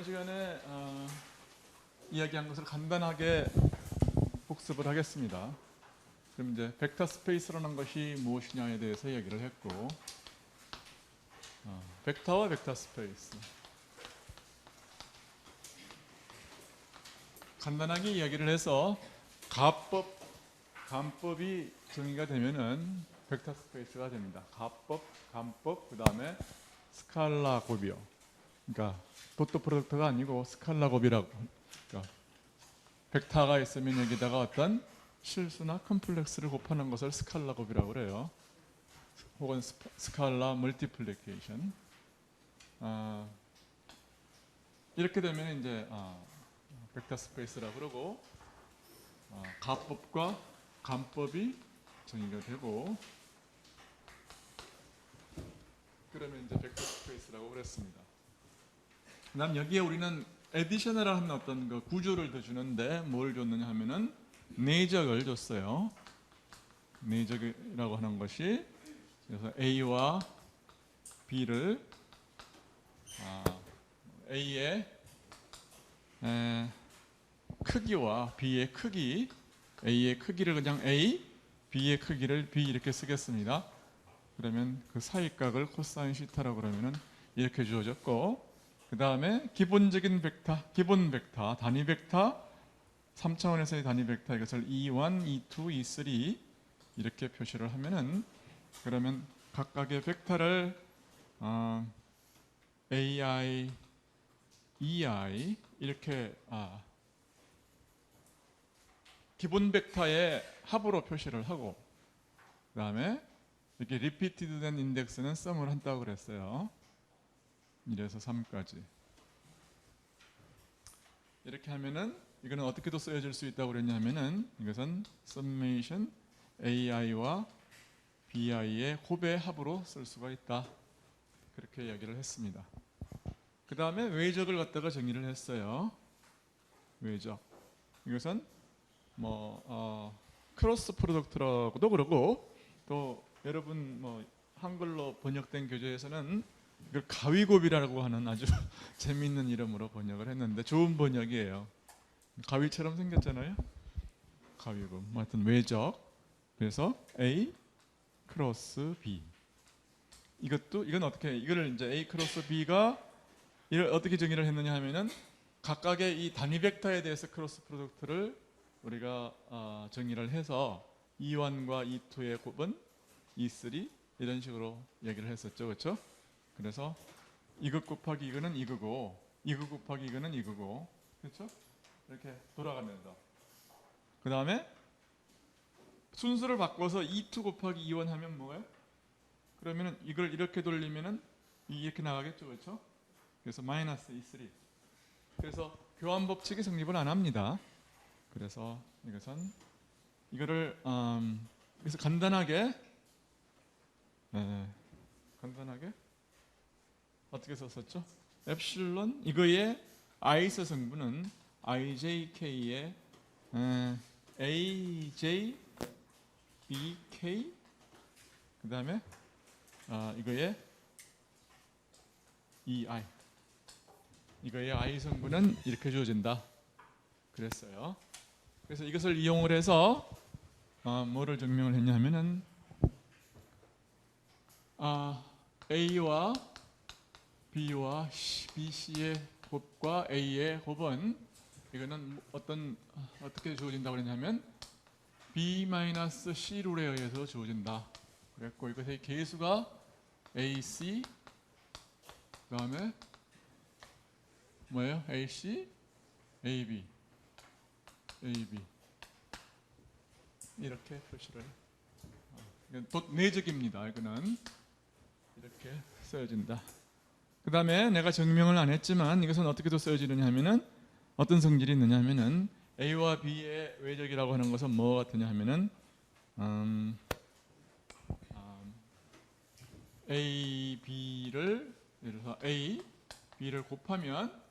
시간에 이야기한 것을 간단하게 복습을 하겠습니다. 그럼 이제 벡터 스페이스라는 것이 무엇이냐에 대해서 얘기를 했고, 벡터와 벡터 스페이스 간단하게 이야기를 해서 간법이 정의가 되면은 벡터 스페이스가 됩니다. 가법, 간법, 그 다음에 스칼라 곱이요. 그러니까 도트 프로덕트가 아니고 스칼라 곱이라고. 그러니까 벡터가 있으면 여기다가 어떤 실수나 컴플렉스를 곱하는 것을 스칼라 곱이라고 그래요. 혹은 스칼라 멀티플리케이션. 이렇게 되면 이제 벡터 스페이스라고 그러고, 가법과 간법이 정의가 되고, 그러면 이제 벡터 스페이스라고 그랬습니다. 그다음 여기에 우리는 에디셔널한 어떤 그 구조를 더 주는데 뭘 줬느냐 하면은 내적을 줬어요. 내적이라고 하는 것이, 그래서 A와 B를 A의 크기와 B의 크기, A의 크기를 그냥 A, B의 크기를 B 이렇게 쓰겠습니다. 그러면 그 사이각을 코사인 시타라고 그러면은 이렇게 주어졌고, 그 다음에 기본적인 벡터, 기본 벡터, 단위 벡터, 3차원에서의 단위 벡터, 이것을 E1, E2, E3 이렇게 표시를 하면은, 그러면 각각의 벡터를 AI, EI 이렇게 기본 벡터의 합으로 표시를 하고, 그 다음에 이렇게 리피티드 된 인덱스는 썸을 한다고 그랬어요. 1에서 3까지. 이렇게 하면은 이거는 어떻게도 쓰여질 수 있다고 그랬냐면은, 이것은 summation AI와 BI의 곱의 합으로 쓸 수가 있다. 그렇게 이야기를 했습니다. 그 다음에 외적을 갖다가 정의를 했어요. 외적. 이것은 크로스 프로덕트라고도 그러고, 또 여러분 한글로 번역된 교재에서는 이걸 가위곱이라고 하는 아주 재미있는 이름으로 번역을 했는데, 좋은 번역이에요. 가위처럼 생겼잖아요. 가위곱. 하여튼 외적. 그래서 A 크로스 B. 이건 어떻게, 이거를 이제 A 크로스 B가 이걸 어떻게 정의를 했느냐 하면은, 각각의 이 단위 벡터에 대해서 크로스 프로덕트를 우리가 정의를 해서 E1과 E2의 곱은 E3 이런 식으로 얘기를 했었죠. 그렇죠? 그래서 이것 곱하기 이거는 이거고, 이거 곱하기 이거는 이거고, 그렇죠? 이렇게 돌아가면서, 그 다음에 순수를 바꿔서 E2 곱하기 E1 하면 뭐예요? 그러면은 이걸 이렇게 돌리면은 이렇게 나가겠죠. 그렇죠? 그래서 마이너스 E3. 그래서 교환 법칙이 성립을 안 합니다. 그래서 이것은 이거를 그래서 간단하게 어떻게 썼었죠? 엡실론, 이거의 I서 성분은 IJK의 AJ BK, 그 다음에 이거의 EI, 이거의 I 성분은 이렇게 주어진다 그랬어요. 그래서 이것을 이용을 해서 뭐를 증명을 했냐면은, A와 B와 BC의 곱과 A의 곱은, 이거는 어떻게 주어진다고 그랬냐면 B-C 룰에 의해서 주어진다 그랬고, 이것의 계수가 AC, 그 다음에 뭐예요? AC, AB 이렇게 표시를, 내적입니다. 이거는 이렇게 쓰여진다. 그 다음에 내가 증명을 안 했지만 이것은 어떻게도 쓰여지느냐 하면은, 어떤 성질이 있느냐 하면은, A와 B의 외적이라고 하는 것은 뭐 같으냐 하면은 A, B를, 예를 들어서 A, B를 곱하면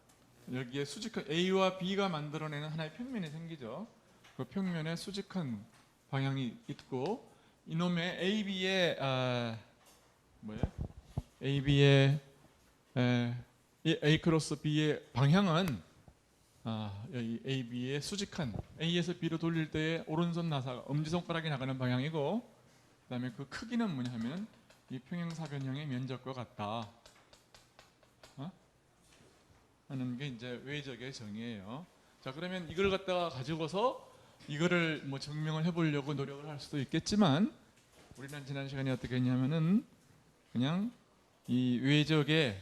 여기에 수직한 A와 B가 만들어내는 하나의 평면이 생기죠. 그 평면에 수직한 방향이 있고, 이놈의 AB의 AB의 이 A 크로스 B의 방향은 여기 A, B의 수직한 A에서 B로 돌릴 때의 오른손 나사가 엄지손가락이 나가는 방향이고, 그다음에 그 크기는 뭐냐면 이 평행사변형의 면적과 같다 하는 게 이제 외적의 정의예요. 자, 그러면 이걸 갖다가 가지고서 이거를 뭐 증명을 해보려고 노력을 할 수도 있겠지만, 우리는 지난 시간에 어떻게 했냐면은 그냥 이 외적의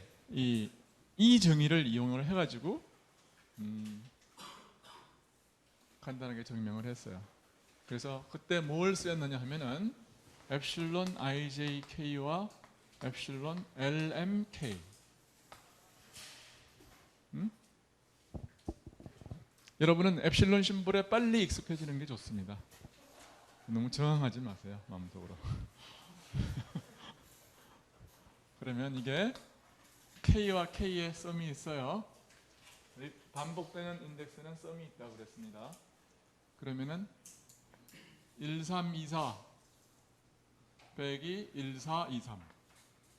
이 정의를 이용을 해가지고 간단하게 증명을 했어요. 그래서 그때 뭘 쓰였느냐 하면은 엡실론 IJK와 엡실론 LMK. 여러분은 엡실론 심볼에 빨리 익숙해지는 게 좋습니다. 너무 저항하지 마세요, 마음속으로. 그러면 이게 K와 K의 썸이 있어요. 반복되는 인덱스는 썸이 있다고 그랬습니다. 그러면은 1324 빼기 1423.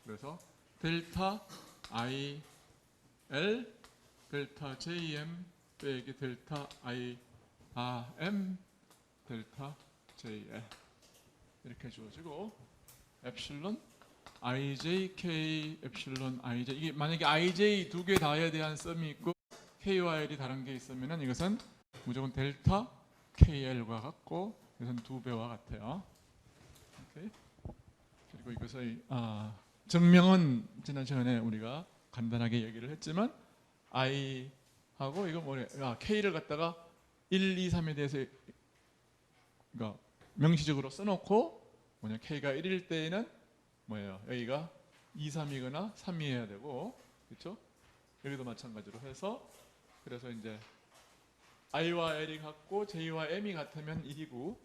그래서 델타 IL 델타 JM 빼기 델타 IM 델타 JL 이렇게 주어지고, 엡실론 IJK 엡실론 IJ, 이게 만약에 IJ 두 개 다에 대한 썸이 있고 K와 L이 다른 게 있으면 이것은 무조건 델타 KL과 같고, 이것은 두 배와 같아요. 오케이? 그리고 이것의 증명은 지난 시간에 우리가 간단하게 얘기를 했지만, I하고 이거 뭐래? K를 갖다가 1, 2, 3에 대해서 그러니까 명시적으로 써놓고, 뭐냐, K가 1일 때에는 뭐예요? 여기가 2, 3이거나 3이어야 되고, 그렇죠? 여기도 마찬가지로 해서, 그래서 이제 I와 L이 같고 J와 M이 같으면 1이고,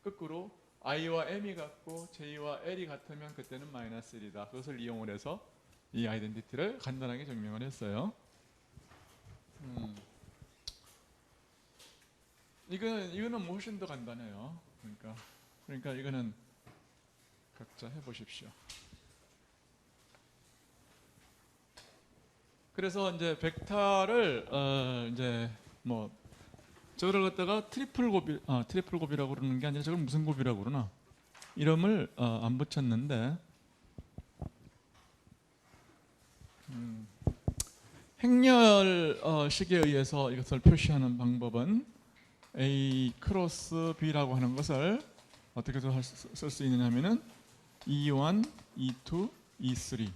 거꾸로 I와 M이 같고 J와 L이 같으면 그때는 마이너스 1이다. 그것을 이용을 해서 이 아이덴티티를 간단하게 증명을 했어요. 이거는 훨씬 더 간단해요. 그러니까 이거는 각자 해보십시오. 그래서 이제 벡터를 이제 뭐 저거를 갖다가 트리플 곱이라고 그러는 게 아니라 저걸 무슨 곱이라고 그러나, 이름을 안 붙였는데, 행렬식에 의해서 이것을 표시하는 방법은 A 크로스 B라고 하는 것을 어떻게 쓸 수 있느냐면은 E1, E2, E3.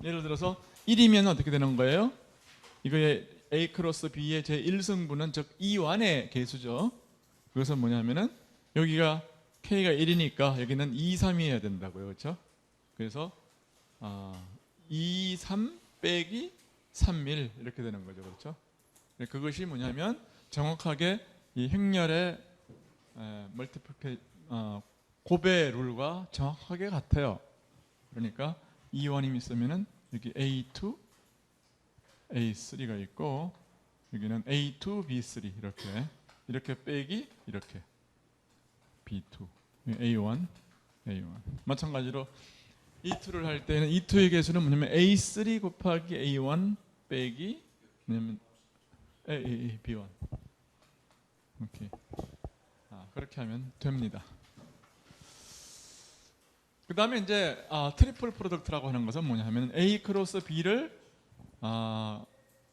예를 들어서 1이면 어떻게 되는 거예요? 이거의 A 크로스 B의 제1승분은 즉 E1의 개수죠. 그것은 뭐냐면은 여기가 K가 1이니까 여기는 2, 3이어야 된다고요. 그렇죠? 그래서 2, 3 빼기 3, 1 이렇게 되는 거죠. 그렇죠? 그것이 뭐냐면 정확하게 이 행렬의 곱의 룰과 정확하게 같아요. 그러니까 E1이 있으면은 여기 A2, A3가 있고, 여기는 A2, B3 이렇게 빼기 이렇게 B2, A1, A1. 마찬가지로 E2를 할 때는 E2의 개수는 뭐냐면 A3 곱하기 A1 빼기 뭐냐면 B1. 오케이. 그렇게 하면 됩니다. 그 다음에 이제 트리플 프로덕트라고 하는 것은 뭐냐 하면 A 크로스 B를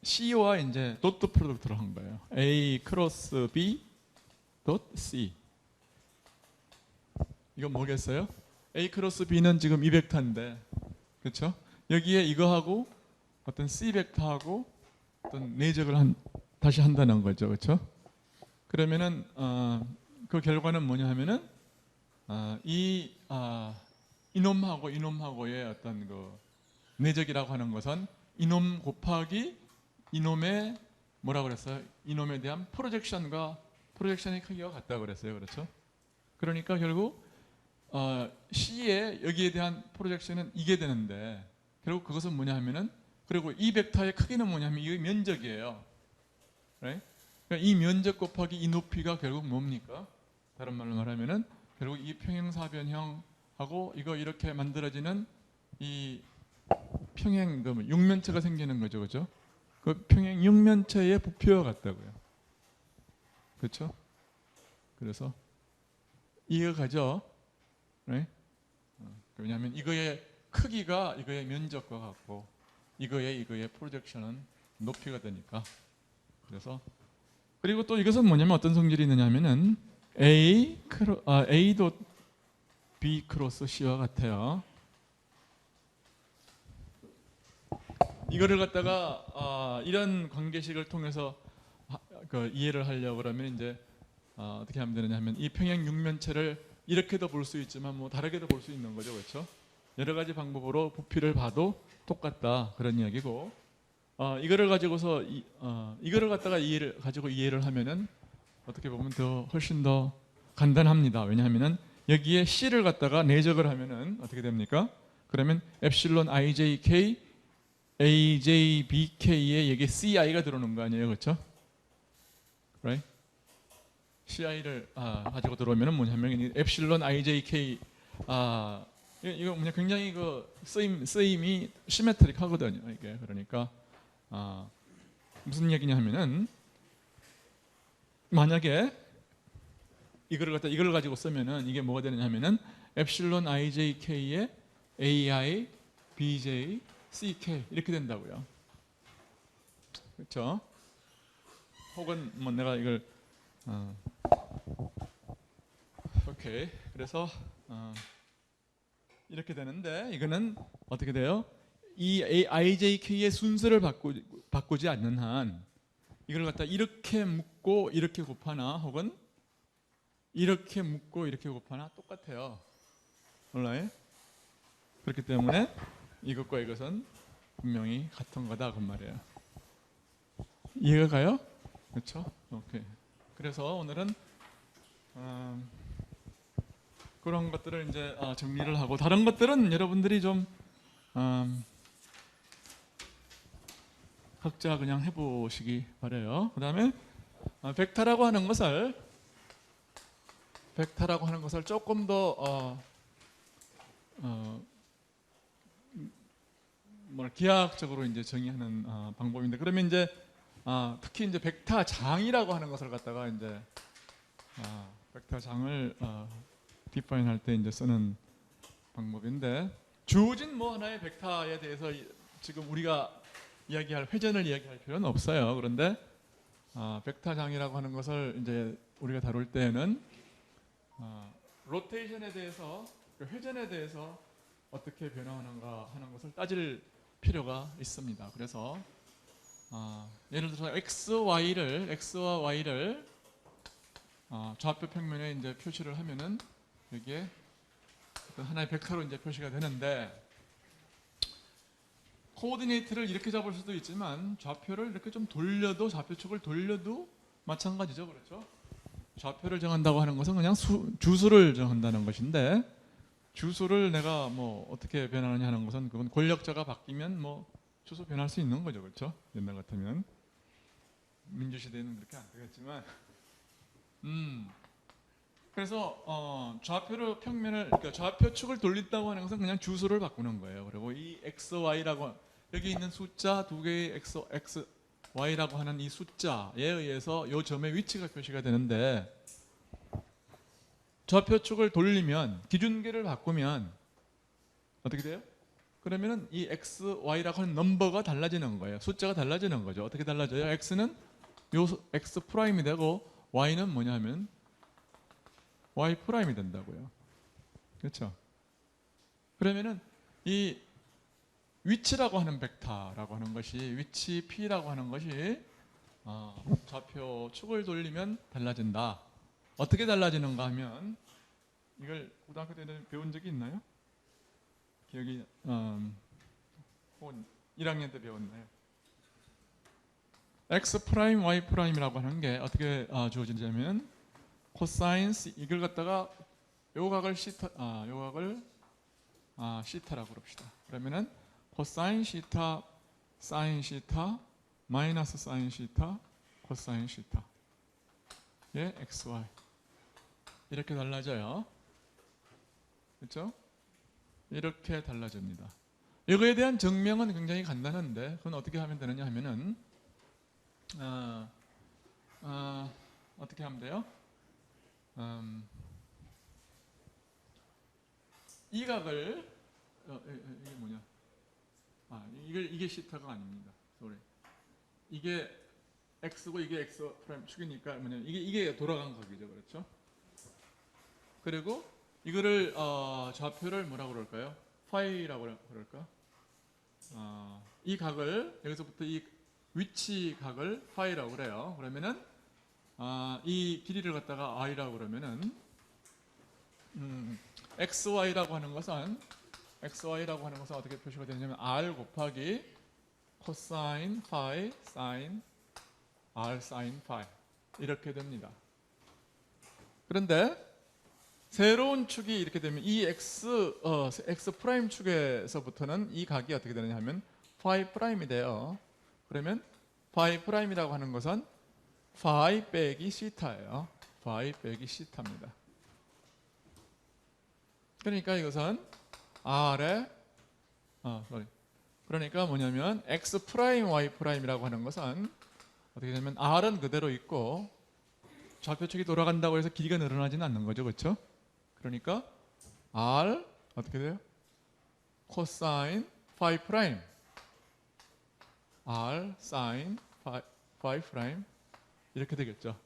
C와 이제 도트 프로덕트로 한 거예요. A 크로스 B 덧 C. 이건 뭐겠어요? A 크로스 B는 지금 이 벡터인데, 그렇죠? 여기에 이거하고 어떤 C 벡터하고 어떤 내적을 다시 한다는 거죠, 그렇죠? 그러면은 그 결과는 뭐냐 하면은 이놈하고 이놈하고의 어떤 그 내적이라고 하는 것은 이놈 곱하기 이놈의 뭐라 그랬어요? 이놈에 대한 프로젝션의 크기가 같다고 그랬어요. 그렇죠? 그러니까 결국 C의 여기에 대한 프로젝션은 이게 되는데, 결국 그것은 뭐냐 하면은, 그리고 이 벡터의 크기는 뭐냐면 이게 면적이에요. right? 그러니까 이 면적 곱하기 이 높이가 결국 뭡니까? 다른 말로 말하면은 결국 이 평행사변형 하고 이거 이렇게 만들어지는 이 평행 그 육면체가 생기는 거죠, 그렇죠? 그 평행 육면체의 부피와 같다고요. 그렇죠? 그래서 이해가죠? 네? 왜냐하면 이거의 크기가 이거의 면적과 같고 이거의 프로젝션은 높이가 되니까. 그래서 그리고 또 이것은 뭐냐면 어떤 성질이 있느냐면은 A 도 B 크로스 C와 같아요. 이거를 갖다가 이런 관계식을 통해서 이해를 하려고 그러면 이제 어떻게 하면 되느냐 하면 이 평행 육면체를 이렇게도 볼 수 있지만 뭐 다르게도 볼 수 있는 거죠, 그렇죠? 여러 가지 방법으로 부피를 봐도 똑같다 그런 이야기고 이거를 가지고서 이거를 갖다가 이해를 하면은 어떻게 보면 훨씬 더 간단합니다. 왜냐하면은 여기에 C를 갖다가 내적을 하면은 어떻게 됩니까? 그러면 엡실론 IJK AJBK에 여기 CI가 들어오는 거 아니에요, 그렇죠? Right? CI를 가지고 들어오면은 뭐냐면 엡실론 IJK 이거 그냥 굉장히 그 쓰임이 시메트릭하거든요. 이게 그러니까 무슨 얘기냐 하면은 만약에 이걸 가지고 쓰면은 이게 뭐가 되느냐 하면은 엡실론 IJK에 AI BJ CK 이렇게 된다고요. 그렇죠? 혹은 뭐 내가 이걸 오케이. 그래서 이렇게 되는데 이거는 어떻게 돼요? 이 IJK의 순서를 바꾸지 않는 한 이걸 갖다 이렇게 묶고 이렇게 곱하나 혹은 이렇게 묶고 이렇게 곱하나 똑같아요. 몰라요? 그렇기 때문에 이것과 이것은 분명히 같은 거다 그 말이에요. 이해가 가요? 그렇죠? 오케이. 그래서 오늘은 그런 것들을 이제 정리를 하고 다른 것들은 여러분들이 좀 각자 그냥 해보시기 바래요. 그 다음에 벡터라고 하는 것을 조금 더 기하학적으로 이제 정의하는 방법인데 그러면 이제 특히 이제 벡터장이라고 하는 것을 갖다가 이제 벡터장을 디파인 할 때 이제 쓰는 방법인데 주어진 뭐 하나의 벡터에 대해서 지금 우리가 회전을 이야기할 필요는 없어요. 그런데 벡터장이라고 하는 것을 이제 우리가 다룰 때에는 로테이션에 대해서 회전에 대해서 어떻게 변화하는가 하는 것을 따질 필요가 있습니다. 그래서 예를 들어서 x와 y를 좌표 평면에 이제 표시를 하면은 여기에 하나의 벡터로 이제 표시가 되는데 코오디네이트를 이렇게 잡을 수도 있지만 좌표를 이렇게 좀 돌려도 좌표축을 돌려도 마찬가지죠, 그렇죠? 좌표를 정한다고 하는 것은 그냥 주소를 정한다는 것인데 주소를 내가 뭐 어떻게 변하느냐 하는 것은 그건 권력자가 바뀌면 뭐 주소 변할 수 있는 거죠, 그렇죠? 옛날 같으면 민주시대에는 그렇게 안 되겠지만 그래서 그러니까 좌표축을 돌린다고 하는 것은 그냥 주소를 바꾸는 거예요. 그리고 이 x, y라고 여기 있는 숫자 두 개의 x, y라고 하는 이 숫자에 의해서 이 점의 위치가 표시가 되는데 좌표축을 돌리면 기준계를 바꾸면 어떻게 돼요? 그러면은 이 x, y라고 하는 넘버가 달라지는 거예요. 숫자가 달라지는 거죠. 어떻게 달라져요? x는 요 x 프라임이 되고 y는 뭐냐면 y 프라임이 된다고요. 그렇죠? 그러면은 이 위치라고 하는 벡터라고 하는 것이 위치 p라고 하는 것이 좌표축을 돌리면 달라진다. 어떻게 달라지는가 하면 이걸 고등학교 때는 배운 적이 있나요? 기억이 혹은 1학년 때 배웠나요? x 프라임, y 프라임이라고 하는 게 어떻게 주어지냐면 코사인 이걸 갖다가 요 각을 시타라고 그럽시다. 그러면은 코사인 시타, 사인 시타, 마이너스 사인 시타, 코사인 시타. 예, xy 이렇게 달라져요. 그렇죠? 이렇게 달라집니다. 이거에 대한 증명은 굉장히 간단한데 그건 어떻게 하면 되느냐 하면은 어떻게 하면 돼요? 이 각을 이게 뭐냐? 이게 시타가 아닙니다. sorry. 이게 x고 이게 x 프라임 축이니까 뭐냐면 이게 돌아간 각이죠, 그렇죠? 그리고 이거를 좌표를 뭐라고 그럴까요? 파이라고 그럴까? 이 각을 여기서부터 이 위치 각을 파이라고 그래요. 그러면은 이 길이를 갖다가 i라고 그러면은 xy라고 하는 것은 어떻게 표시가 되냐면 r 곱하기 코사인 파이 사인 r 사인 파이 이렇게 됩니다. 그런데 새로운 축이 이렇게 되면 이 x 프라임 축에서부터는 이 각이 어떻게 되느냐 하면 파이 프라임이 돼요. 그러면 파이 프라임이라고 하는 것은 파이 빼기 시타예요. 파이 빼기 시타입니다. 그러니까 이것은 r의 그러니까 뭐냐면 x 프라임 y 프라임이라고 하는 것은 어떻게 되냐면 r은 그대로 있고 좌표축이 돌아간다고 해서 길이가 늘어나지는 않는 거죠, 그렇죠? 그러니까 r 어떻게 돼요? 코사인 파이 프라임 r 사인 파이 프라임 이렇게 되겠죠.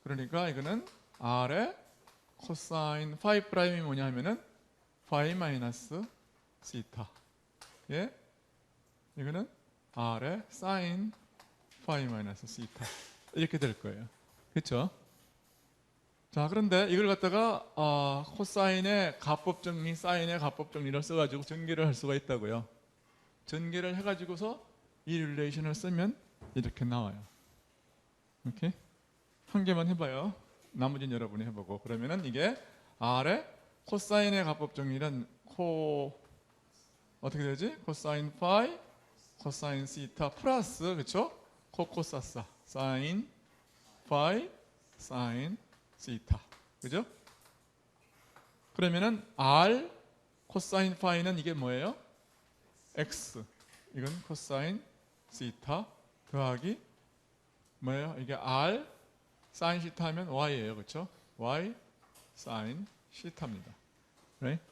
그러니까 이거는 r의 코사인 파이 프라임이 뭐냐 하면은 파이 마이너스 시타. 예? 이거는 r의 사인 파이 마이너스 시타 이렇게 될 거예요. 그렇죠? 자, 그런데 이걸 갖다가 코사인의 가법 정리, 사인의 가법 정리를 써가지고 전개를 할 수가 있다고요. 전개를 해가지고서 이 릴레이션을 쓰면 이렇게 나와요. 이렇게 한 개만 해봐요. 나머지는 여러분이 해보고. 그러면은 이게 r의 코사인의 가법 정리는 어떻게 되지? 코사인 파이, 코사인 시타 플러스 그렇죠? 코코사사 사인 파이, 사인 시타. 그죠? 그러면은 r 코사인 파이는 이게 뭐예요? x. 이건 코사인 시타 더하기 뭐예요? 이게 r 사인 시타 하면 y예요. 그렇죠? y 사인 시타입니다. right?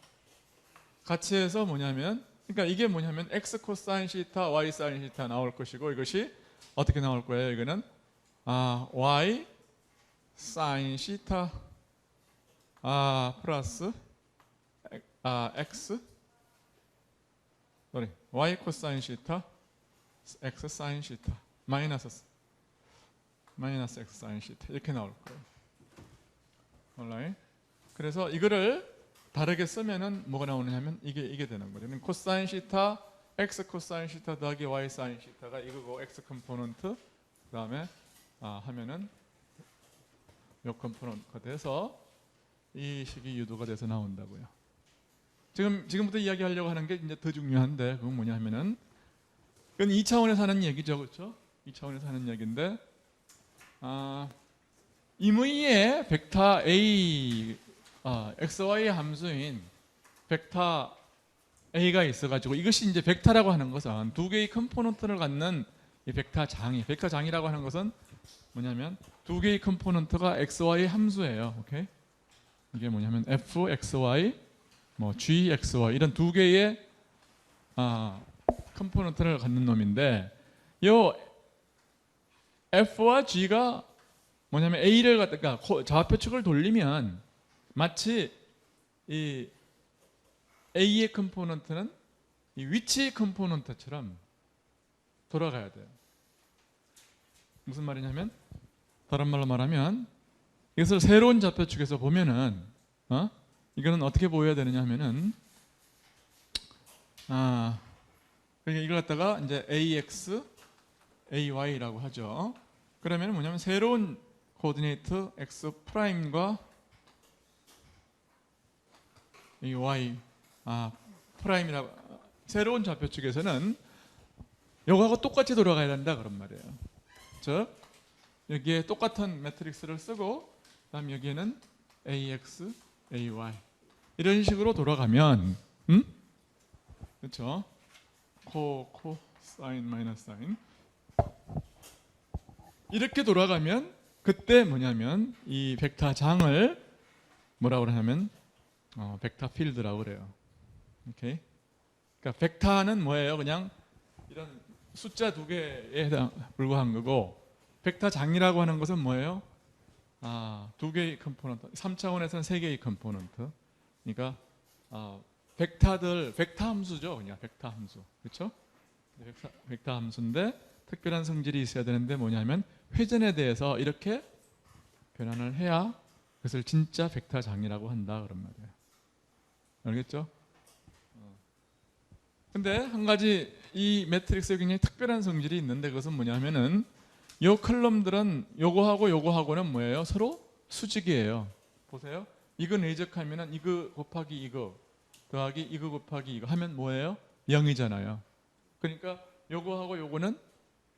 같이 해서 뭐냐면 그러니까 이게 뭐냐면 x 코사인 시타 y 사인 시타 나올 것이고 이것이 어떻게 나올 거예요? 이거는 y 사인 시타 플러스 x y 코사인 시타 x 사인 시타 마이너스 x 사인 시타 이렇게 나올 거예요. alright? 그래서 이거를 다르게 쓰면은 뭐가 나오느냐면 이게 되는 거죠. 코사인 시타 x 코사인 시타 더하기 y 사인 시타가 이거고 x 컴포넌트 그다음에 하면은 요 컴포넌트가 돼서 이 식이 유도가 돼서 나온다고요. 지금부터 이야기하려고 하는 게 이제 더 중요한데 그건 뭐냐 하면은 그건 2차원에서 하는 얘기죠. 그렇죠? 2차원에서 하는 얘기인데 임의의 벡터 A XY 함수인 벡터 A가 있어가지고 이것이 이제 벡터라고 하는 것은 두 개의 컴포넌트를 갖는 이 벡터장이라고 하는 것은 뭐냐면 두 개의 컴포넌트가 XY 함수예요. 오케이? 이게 뭐냐면 fxy, gxy 이런 두 개의 컴포넌트를 갖는 놈인데 요 f와 g가 뭐냐면 a를 갖다가 좌표축을 돌리면 마치 이 a의 컴포넌트는 이 위치 컴포넌트처럼 돌아가야 돼요. 무슨 말이냐면 다른 말로 말하면 이것을 새로운 좌표축에서 보면은 이거는 어떻게 보여야 되느냐 하면은 그러니까 이걸 갖다가 이제 ax, ay라고 하죠. 그러면 뭐냐면 새로운 코디네이트 x 프라임과 이 y 프라임이라고 새로운 좌표축에서는 이거하고 똑같이 돌아가야 된다 그런 말이에요. 즉 여기에 똑같은 매트릭스를 쓰고 그다음 여기에는 ax, ay 이런 식으로 돌아가면 그렇죠? 코 사인 마이너스 사인 이렇게 돌아가면 그때 뭐냐면 이 벡터 장을 뭐라고 하냐면 벡터 필드라고 그래요. 오케이? 그러니까 벡터는 뭐예요? 그냥 이런 숫자 두 개에 불과한 거고 벡터 장이라고 하는 것은 뭐예요? 두 개의 컴포넌트, 3차원에서는 세 개의 컴포넌트. 그러니까 벡터들, 벡터 함수죠. 그냥 벡터 함수. 그렇죠? 벡터 함수인데 특별한 성질이 있어야 되는데 뭐냐면 회전에 대해서 이렇게 변환을 해야 그것을 진짜 벡터 장이라고 한다 그런 말이에요. 알겠죠? 근데 한 가지 이 매트릭스에 굉장히 특별한 성질이 있는데 그것은 뭐냐면은 요 컬럼들은 요거하고 요거하고는 뭐예요? 서로 수직이에요. 보세요. 이거 내적하면은 이거 곱하기 이거 더하기 이거 곱하기 이거 하면 뭐예요? 0이잖아요. 그러니까 요거하고 요거는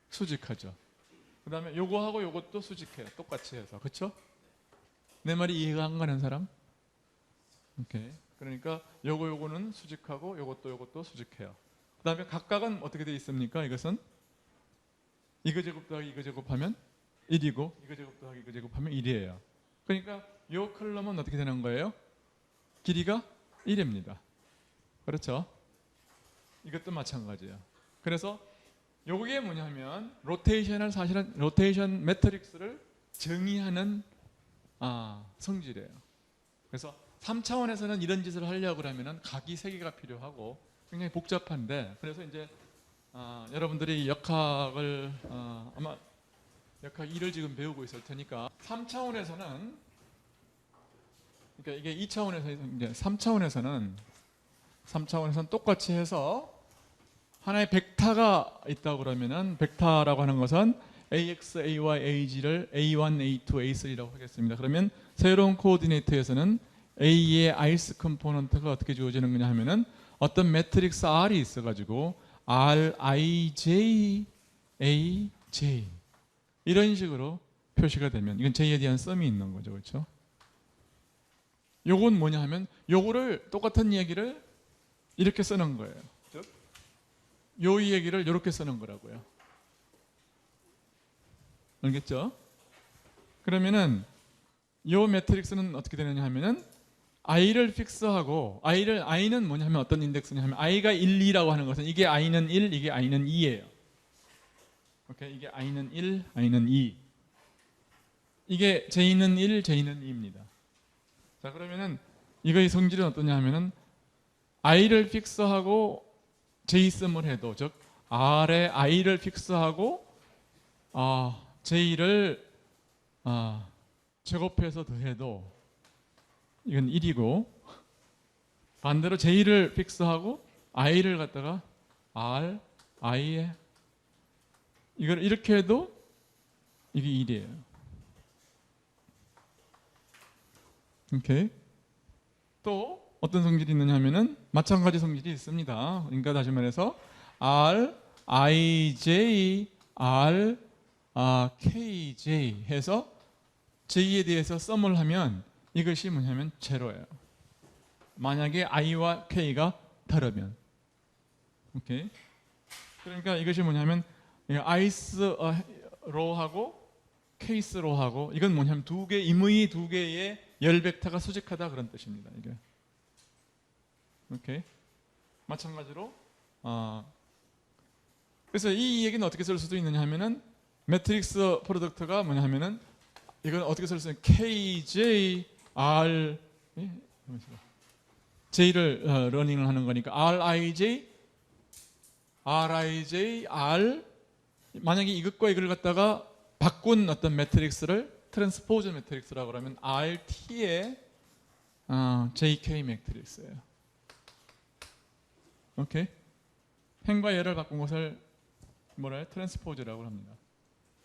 수직하죠. 그 다음에 요거하고 요것도 수직해요. 똑같이 해서. 그렇죠? 내 말이 이해가 안 가는 사람? 오케이. 그러니까 요거는 수직하고 요것도 수직해요. 그 다음에 각각은 어떻게 되어 있습니까? 이것은 이거 제곱 더하기 이거 제곱하면 1이고 이거 제곱 더하기 이거 제곱하면 1이에요. 그러니까 요 컬럼은 어떻게 되는 거예요? 길이가 1입니다. 그렇죠? 이것도 마찬가지예요. 그래서 요게 뭐냐면 로테이션을 사실은 로테이션 매트릭스를 정의하는 성질이에요. 그래서 3차원에서는 이런 짓을 하려고 그러면은 각이 3개가 필요하고 굉장히 복잡한데 그래서 이제 여러분들이 역학을 아마 역학 2를 지금 배우고 있을 테니까 3차원에서는 그러니까 이게 2차원에서 이제 3차원에서는 똑같이 해서 하나의 벡터가 있다고 그러면은 벡터라고 하는 것은 AX, AY, AG를 A1, A2, A3라고 하겠습니다. 그러면 새로운 코오디네이터에서는 A의 ith 컴포넌트가 어떻게 주어지는 거냐 하면은 어떤 매트릭스 R이 있어 가지고 R, I, J, A, J 이런 식으로 표시가 되면 이건 J에 대한 썸이 있는 거죠. 그렇죠? 요건 뭐냐 하면 요거를 똑같은 얘기를 이렇게 쓰는 거예요. 즉, 요 얘기를 이렇게 쓰는 거라고요. 알겠죠? 그러면은 요 매트릭스는 어떻게 되느냐 하면은 i를 픽스하고 i는 뭐냐면 어떤 인덱스냐면 i가 1, 2라고 하는 것은 이게 i는 1, 이게 i는 2예요. 오케이? 이게 i는 1, i는 2. 이게 j는 1, j는 2입니다. 자, 그러면은 이거의 성질은 어떠냐 하면은 i를 픽스하고 j썸을 해도 즉 r에 i를 픽스하고 j를 제곱해서 더해도 이건 1이고 반대로 j를 픽스하고 i를 갖다가 r, i에 이걸 이렇게 해도 이게 1이에요. 오케이. 또 어떤 성질이 있느냐 하면은 마찬가지 성질이 있습니다. 그러니까 다시 말해서 r, i, j, r, k, j 해서 j에 대해서 썸을 하면 이것이 뭐냐면 제로예요. 만약에 i와 k가 다르면. 오케이. 그러니까 이것이 뭐냐면 i's 로하고 case 로하고 이건 뭐냐면 임의 두 개의 열 벡터가 수직하다 그런 뜻입니다. 이게. 오케이. 마찬가지로 그래서 이 얘기는 어떻게 쓸 수도 있느냐 하면은 매트릭스 프로덕트가 뭐냐 하면은 이건 어떻게 쓸 수 있는 KJ R J를 러닝을 하는 거니까 RIJ R 만약에 이것과 이걸 갖다가 바꾼 어떤 매트릭스를 트랜스포즈 매트릭스라고 하면 RT의 JK 매트릭스예요. 오케이? 행과 예를 바꾼 것을 뭐라 해요? 트랜스포즈라고 합니다.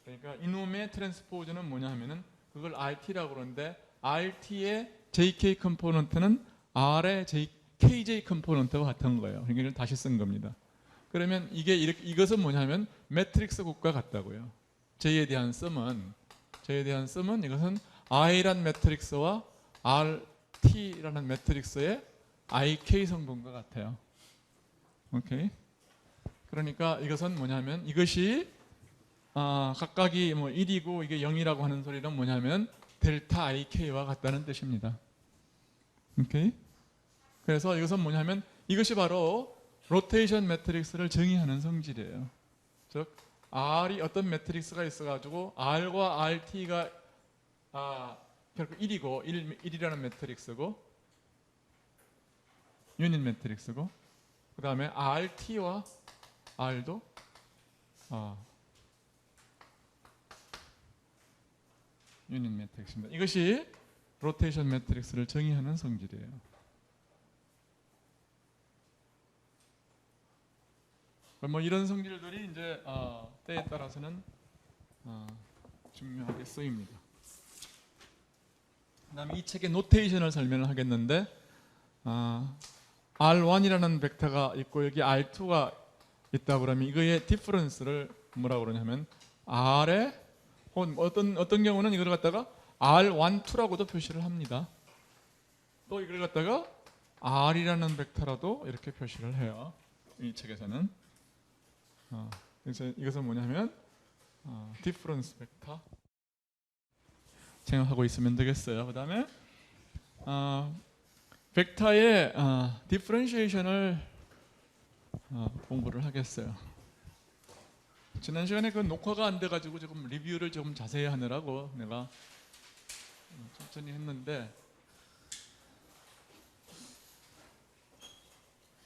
그러니까 이놈의 트랜스포즈는 뭐냐 하면은 그걸 RT라고 그러는데 RT의 JK 컴포넌트는 R의 KJ 컴포넌트와 같은 거예요. 그러니까 이걸 다시 쓴 겁니다. 그러면 이것은 뭐냐면 매트릭스국과 같다고요. J에 대한 썸은 이것은 I란 매트릭스와 RT라는 매트릭스의 IK 성분과 같아요. 오케이. 그러니까 이것은 뭐냐면 이것이 각각이 뭐 1이고 이게 0이라고 하는 소리는 뭐냐면 델타 IK와 같다는 뜻입니다. 오케이. 그래서 이것은 뭐냐면 이것이 바로 로테이션 매트릭스를 정의하는 성질이에요. 즉 R이 어떤 매트릭스가 있어가지고 R과 RT가 결국 1이고 1이라는 매트릭스고 유닛 매트릭스고 그 다음에 RT와 R도 유닛 매트릭스입니다. 이것이 로테이션 매트릭스를 정의하는 성질이에요. 뭐 이런 성질들이 이제 때에 따라서는 중요하게 쓰입니다. 그다음에 이 책의 노테이션을 설명을 하겠는데 R1이라는 벡터가 있고 여기 R2가 있다 그러면 이거의 디퍼런스를 뭐라고 그러냐면 R의 어떤 경우는 이걸 갖다가 R1, 2라고도 표시를 합니다. 또 이걸 갖다가 R이라는 벡터라도 이렇게 표시를 해요. 이 책에서는. 그래서 이것은 뭐냐면 디퍼런스 벡터 생각하고 있으면 되겠어요. 그 다음에 벡터의 디퍼런시에이션을 공부를 하겠어요. 지난 시간에 그 녹화가 안 돼가지고 지금 리뷰를 좀 자세히 하느라고 내가 천천히 했는데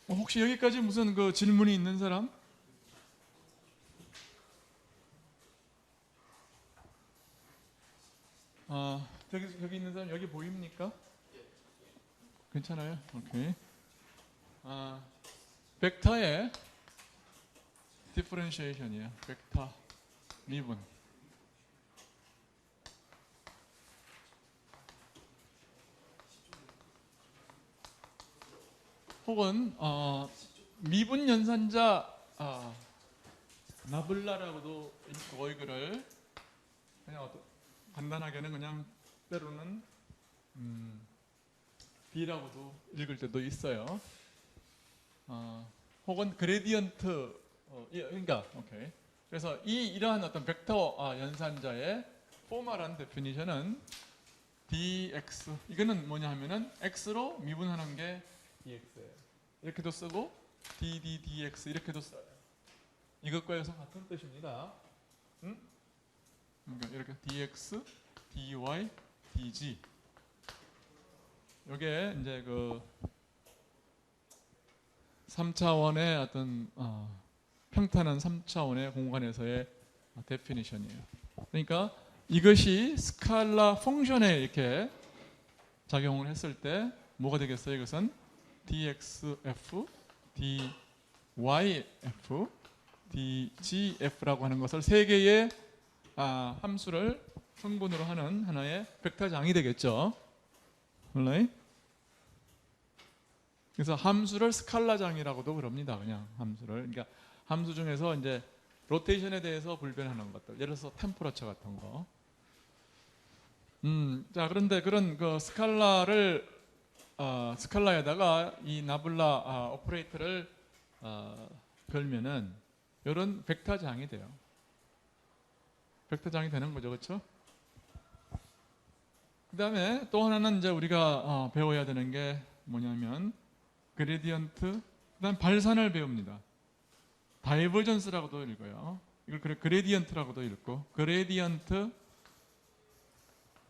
혹시 여기까지 무슨 그 질문이 있는 사람? 여기 있는 사람 여기 보입니까? 괜찮아요? 오케이. 벡터의 디퍼런시에이션이에요. 벡터 미분. 혹은 미분 연산자 나블라라고도 있고 이거를 그냥 간단하게는 그냥 때로는 B라고도 읽을 때도 있어요. 혹은 그레디언트 그러니까 오케이. 그래서 이러한 어떤 벡터 연산자의 포멀한 데피니션은 dx 이거는 뭐냐 하면은 x로 미분하는 게 dx예요. 이렇게도 쓰고 dx 이렇게도 써요. 이것과 여기서 같은 뜻입니다. 그러니까 이렇게 dx, dy, dg. 이게 이제 그 3차원의 어떤 평탄한 3차원의 공간에서의 데피니션이에요. 그러니까 이것이 스칼라 펑션에 이렇게 작용을 했을 때 뭐가 되겠어요? 이것은 dxf, dyf, dgf라고 하는 것을 세 개의 함수를 성분으로 하는 하나의 벡터장이 되겠죠. 그래서 함수를 스칼라장이라고도 그럽니다. 그냥 함수를. 그러니까 함수 중에서 이제 로테이션에 대해서 불변하는 것들. 예를 들어서 템퍼러처 같은 거. 자, 그런데 그런 그 스칼라에다가 이 나블라 오퍼레이터를 걸면은 이런 벡터장이 돼요. 벡터장이 되는 거죠, 그렇죠? 그다음에 또 하나는 이제 우리가 배워야 되는 게 뭐냐면 그레디언트, 그다음 발산을 배웁니다. 다이버전스라고도 읽어요. 이걸 그레디언트라고도 읽고 그레디언트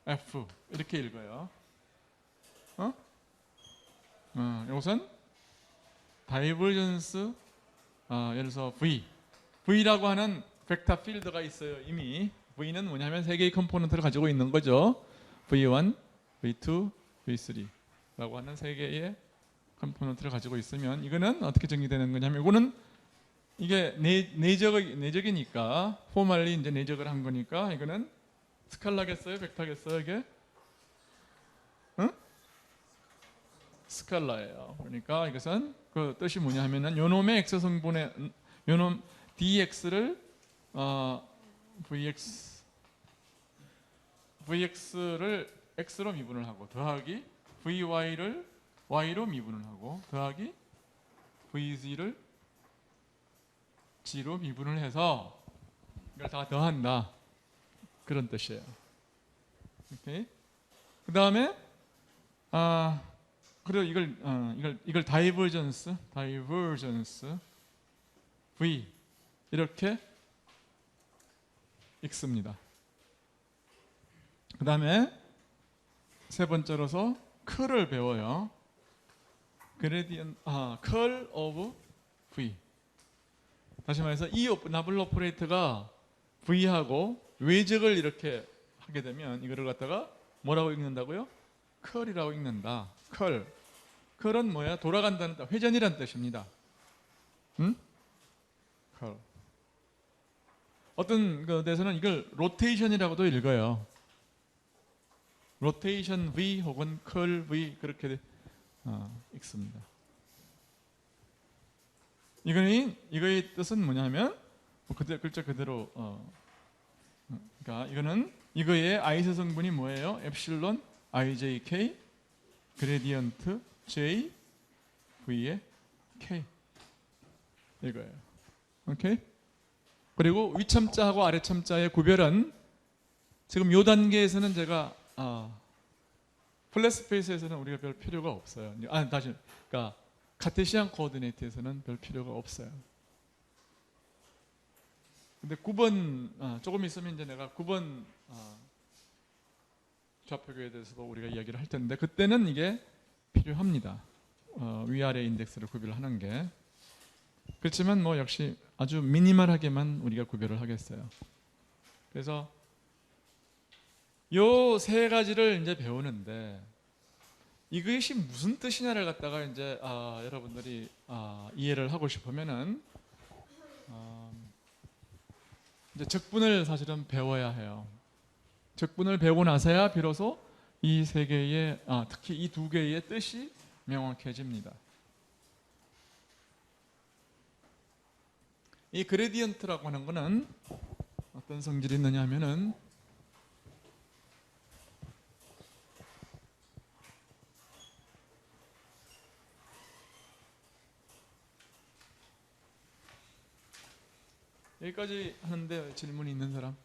F 이렇게 읽어요. 이것은 다이버전스 예를 들어서 V라고 하는 벡터 필드가 있어요. 이미 V는 뭐냐면 세 개의 컴포넌트를 가지고 있는 거죠. V1, V2, V3라고 하는 세 개의 컴포넌트를 가지고 있으면 이거는 어떻게 정리되는 거냐면 이거는 이게 내적이니까 포멀리 이제 내적을 한 거니까 이거는 스칼라겠어요, 벡터겠어요, 이게? 스칼라예요. 그러니까 이것은 그 뜻이 뭐냐 하면은 요놈의 x 성분의 요놈 dx를 vx를 x로 미분을 하고 더하기 vy를 y로 미분을 하고 더하기 vg를 g로 미분을 해서 이걸 다 더한다. 그런 뜻이에요. 오케이. 그 다음에 그리고 이걸 다이버전스 v 이렇게 읽습니다. 그 다음에 세 번째로서 cur를 배워요. gradient, curl of v. 다시 말해서 이 나블 오퍼레이터가 v하고 외적을 이렇게 하게 되면 이거를 갖다가 뭐라고 읽는다고요? cur이라고 읽는다. cur은 뭐야? 돌아간다는 뜻, 회전이란 뜻입니다. 응? curl. 어떤 데서는 이걸 로테이션이라고도 읽어요. 로테이션 V 혹은 curl V 그렇게 읽습니다. 이거의 뜻은 뭐냐면 글자 그대로 그러니까 이거는 이거의 아이소 성분이 뭐예요? 엡실론 IJK 그레디언트 J V의 K 이거예요. 오케이? 그리고 위첨자하고 아래첨자의 구별은 지금 이 단계에서는 제가 플랫 스페이스에서는 우리가 별 필요가 없어요. 그러니까 카테시안 코오디네이트에서는 별 필요가 없어요. 근데 9번 조금 있으면 이제 내가 9번 좌표교에 대해서도 우리가 이야기를 할 텐데 그때는 이게 필요합니다. 위아래 인덱스를 구별하는 게. 그렇지만 뭐 역시 아주 미니멀하게만 우리가 구별을 하겠어요. 그래서 요 세 가지를 이제 배우는데 이것이 무슨 뜻이냐를 갖다가 이제 여러분들이 이해를 하고 싶으면은 이제 적분을 사실은 배워야 해요. 적분을 배우고 나서야 비로소 이 세 개의 특히 이 두 개의 뜻이 명확해집니다. 이 그레디언트라고 하는 거는 어떤 성질이 있느냐 하면은 여기까지 하는데 질문이 있는 사람?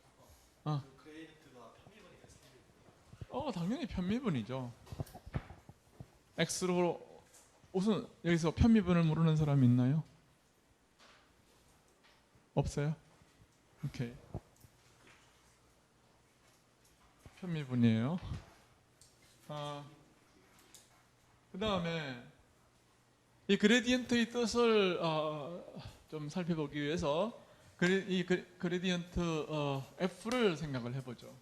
당연히 편미분이죠. X로 우선 여기서 편미분을 모르는 사람 있나요? 없어요? 오케이. 편미분이에요. 그 다음에 이 그레디언트의 뜻을 좀 살펴보기 위해서 이 그레디언트 F를 생각을 해보죠.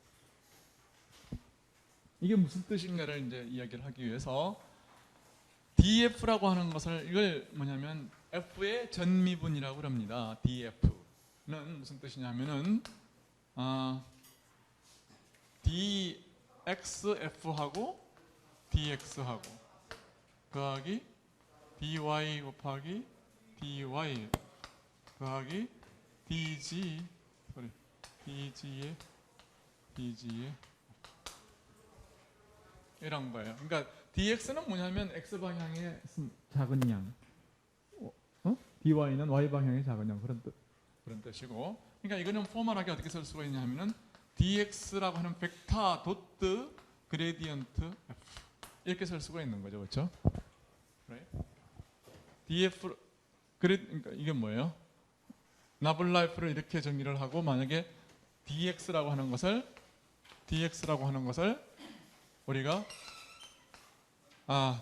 이게 무슨 뜻인가를 이제 이야기를 하기 위해서 DF라고 하는 것을 이걸 뭐냐면 F의 전미분이라고 합니다. DF는 무슨 뜻이냐면은 DXF하고 DX하고 더하기 DY 곱하기 DY 더하기 DG의 이런 거예요. 그러니까 DX는 뭐냐면 X 방향의 작은 양, DY는 Y 방향의 작은 양 그런 뜻이고, 그러니까 이거는 포멀하게 어떻게 쓸 수가 있냐면은 DX라고 하는 벡터 도트 그레디언트 F 이렇게 쓸 수가 있는 거죠, 그렇죠? DF 그러니까 이게 뭐예요? 나블라이프를 이렇게 정리를 하고 만약에 DX라고 하는 것을 우리가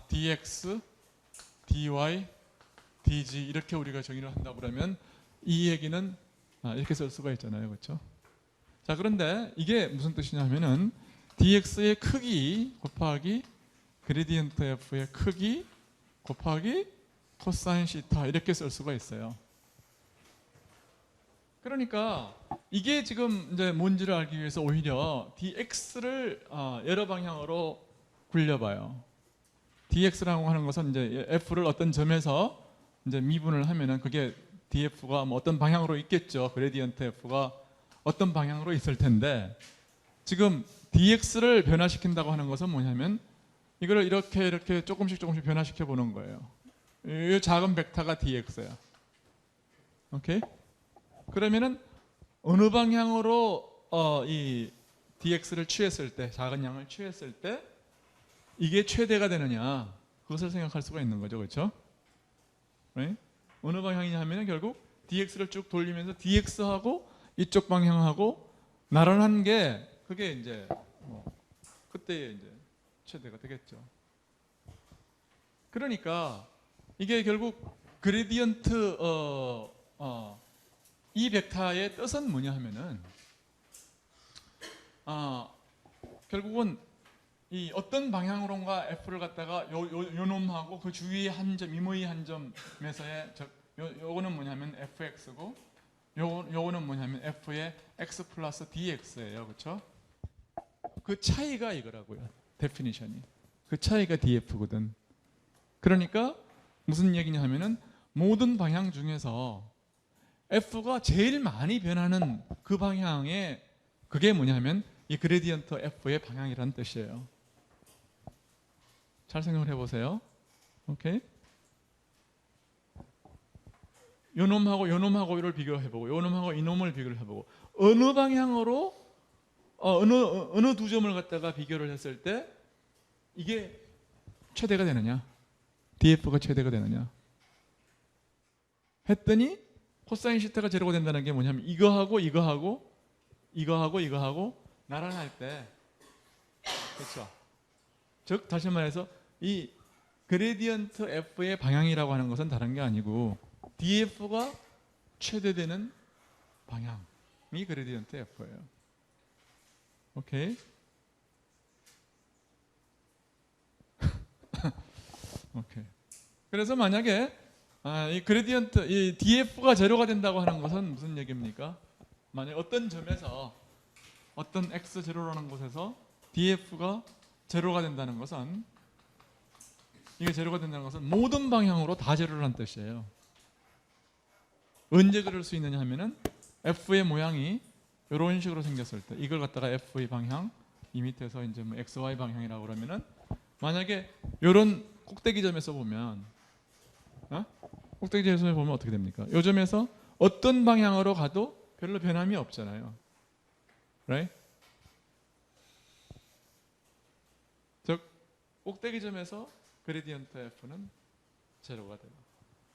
DX, DY, DG 이렇게 우리가 정의를 한다고 그러면 이 얘기는 이렇게 쓸 수가 있잖아요, 그렇죠? 자, 그런데 이게 무슨 뜻이냐면은 DX의 크기 곱하기 그레디언트 F의 크기 곱하기 코사인 시타 이렇게 쓸 수가 있어요. 그러니까 이게 지금 이제 뭔지를 알기 위해서 오히려 DX를 여러 방향으로 굴려봐요. DX라고 하는 것은 이제 F를 어떤 점에서 이제 미분을 하면은 그게 DF가 뭐 어떤 방향으로 있겠죠. 그레디언트 F가 어떤 방향으로 있을 텐데 지금 DX를 변화시킨다고 하는 것은 뭐냐면 이걸 이렇게 조금씩 변화시켜 보는 거예요. 이 작은 벡터가 dx야. 오케이? 그러면은 어느 방향으로 이 dx를 취했을 때, 작은 양을 취했을 때 이게 최대가 되느냐, 그것을 생각할 수가 있는 거죠, 그렇죠? 네? 어느 방향이냐 하면은 결국 dx를 쭉 돌리면서 dx하고 이쪽 방향하고 나란한 게 그게 이제 그때 이제 최대가 되겠죠. 그러니까 이게 결국 그레디언트 이 벡터의 뜻은 뭐냐 하면은 결국은 이 어떤 방향으로인가 f를 갖다가 요 놈하고 그 주위의 한 점, 임의 한 점에서의 요거는 뭐냐면 fx고 요거는 뭐냐면 f의 x 플러스 dx예요, 그렇죠? 그 차이가 이거라고요. 데피니션이. 그 차이가 df거든. 그러니까 무슨 얘기냐 하면은 모든 방향 중에서 f가 제일 많이 변하는 그 방향에 그게 뭐냐면 이 그레디언트 f의 방향이라는 뜻이에요. 잘 생각을 해보세요. 오케이? 요 놈하고 요를 비교해보고 요 놈하고 이 놈을 비교를 해보고 어느 방향으로 어느 두 점을 갖다가 비교를 했을 때 이게 최대가 되느냐, df가 최대가 되느냐 했더니 코사인 시타가 제로가 된다는 게 뭐냐면 이거하고 나란할 때, 그렇죠? 즉 다시 말해서 이 그레디언트 f의 방향이라고 하는 것은 다른 게 아니고 df가 최대되는 방향이 그레디언트 f예요. 오케이? 오케이. 그래서 만약에 이 그레디언트, 이 df가 제로가 된다고 하는 것은 무슨 얘기입니까? 만약 어떤 점에서 어떤 x 제로라는 곳에서 df가 제로가 된다는 것은, 이게 제로가 된다는 것은 모든 방향으로 다 제로라는 뜻이에요. 언제 그럴 수 있느냐 하면은 f의 모양이 이런 식으로 생겼을 때, 이걸 갖다가 f의 방향, 이 밑에서 이제 뭐 xy 방향이라고 그러면은 만약에 이런 꼭대기점에서 보면, 꼭대기점에서 보면 어떻게 됩니까? 이 점에서 어떤 방향으로 가도 별로 변함이 없잖아요. right? 즉 꼭대기점에서 그레디언트 f는 제로가 돼요.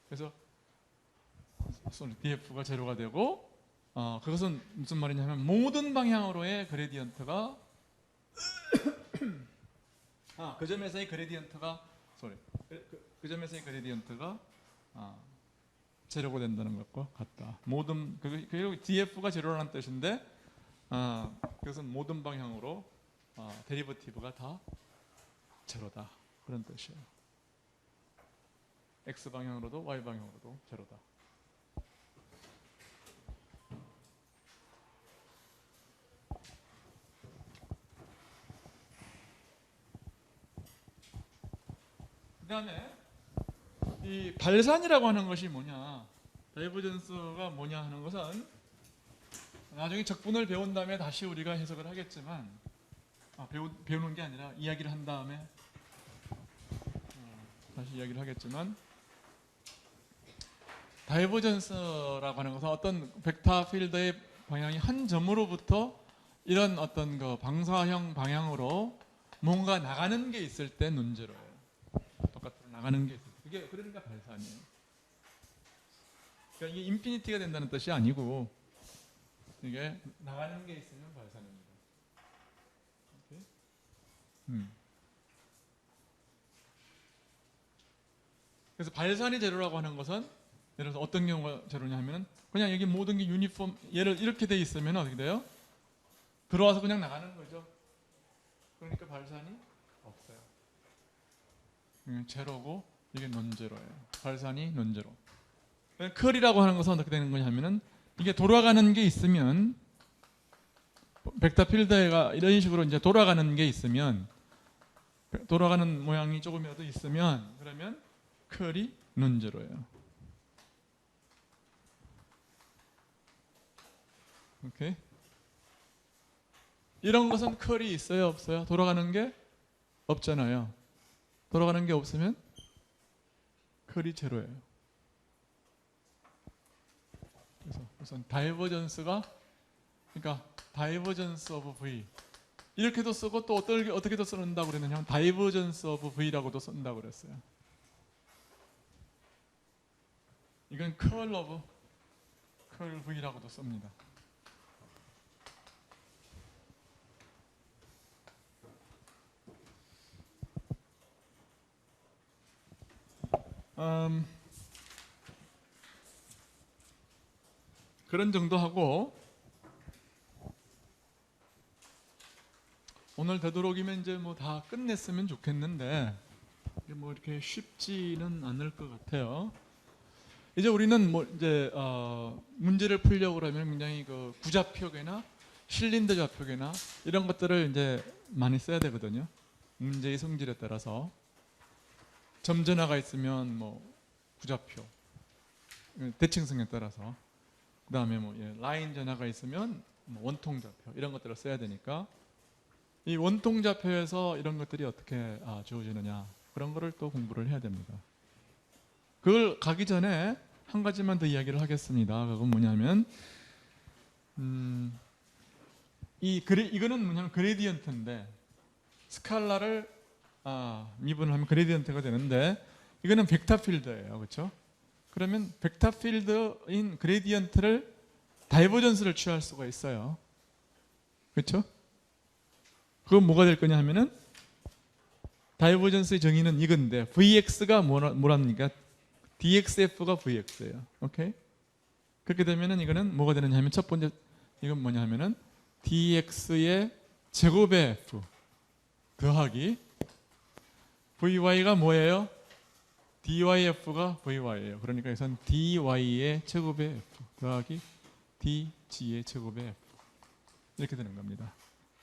그래서 df가 제로가 되고, 그것은 무슨 말이냐면 모든 방향으로의 그레디언트가 그 점에서의 그레디언트가 그 점에서의 그레디언트가 제로가 된다는 것과 같다. 모든 그리고 df가 제로라는 뜻인데 그것은 모든 방향으로 데리버티브가 다 제로다, 그런 뜻이에요. x 방향으로도 y 방향으로도 제로다. 그 다음에 이 발산이라고 하는 것이 뭐냐, 다이버전스가 뭐냐 하는 것은 나중에 적분을 배운 다음에 다시 우리가 해석을 하겠지만, 배우는 게 아니라 이야기를 한 다음에 다시 이야기를 하겠지만, 다이버전스라고 하는 것은 어떤 벡터 필드의 방향이 한 점으로부터 이런 어떤 그 방사형 방향으로 뭔가 나가는 게 있을 때 논제로예요. 똑같이 나가는 게 있을 때. 그게 그러니까 발산이에요. 그러니까 이게 인피니티가 된다는 뜻이 아니고 이게 나가는 게 있으면 발산입니다. 오케이? 그래서 발산이 제로라고 하는 것은 예를 들어서 어떤 경우가 제로냐 하면은 그냥 여기 모든 게 유니폼, 얘를 이렇게 돼 있으면 어떻게 돼요? 들어와서 그냥 나가는 거죠. 그러니까 발산이 없어요. 제로고 이게 논제로예요. 발산이 논제로. 컬이라고 하는 것은 어떻게 되는 거냐 하면은 이게 돌아가는 게 있으면, 벡터 필드가 이런 식으로 이제 돌아가는 게 있으면, 돌아가는 모양이 조금이라도 있으면 그러면 컬이 논제로예요. 오케이? 이런 것은 컬이 있어요, 없어요? 돌아가는 게 없잖아요. 돌아가는 게 없으면 컬이 제로예요. 그래서 우선 다이버전스가, 그러니까 다이버전스 오브 V 이렇게도 쓰고 또 어떻게도 쓴다고 그랬느냐, 다이버전스 오브 V라고도 쓴다고 그랬어요. 이건 컬 오브 컬 V라고도 씁니다. 그런 정도 하고, 오늘 되도록이면 이제 뭐 다 끝냈으면 좋겠는데 이게 뭐 이렇게 쉽지는 않을 것 같아요. 이제 우리는 뭐 이제 문제를 풀려고 그러면 굉장히 그 구좌표계나 실린더 좌표계나 이런 것들을 이제 많이 써야 되거든요. 문제의 성질에 따라서 점전화가 있으면 뭐 구좌표, 대칭성에 따라서, 그 다음에 뭐 라인 전화가 있으면 뭐 원통 좌표 이런 것들을 써야 되니까, 이 원통 좌표에서 이런 것들이 어떻게 주어지느냐, 그런 거를 또 공부를 해야 됩니다. 그걸 가기 전에 한 가지만 더 이야기를 하겠습니다. 그건 뭐냐면 이거는 뭐냐면 그레디언트인데, 스칼라를 미분을 하면 그레디언트가 되는데, 이거는 벡터 필드예요. 그렇죠? 그러면 벡터 필드인 그레디언트를 다이버전스를 취할 수가 있어요. 그렇죠? 그건 뭐가 될 거냐 하면은, 다이버전스의 정의는 이건데 Vx가 뭐랍니까? dxf가 Vx예요. 오케이? 그렇게 되면은 이거는 뭐가 되느냐 하면, 첫 번째 이건 뭐냐 하면은 dx의 제곱의 f 더하기 vy가 뭐예요? dyf가 vy예요. 그러니까 여기서는 dy의 제곱의 f 더하기 dg의 제곱의 f 이렇게 되는 겁니다.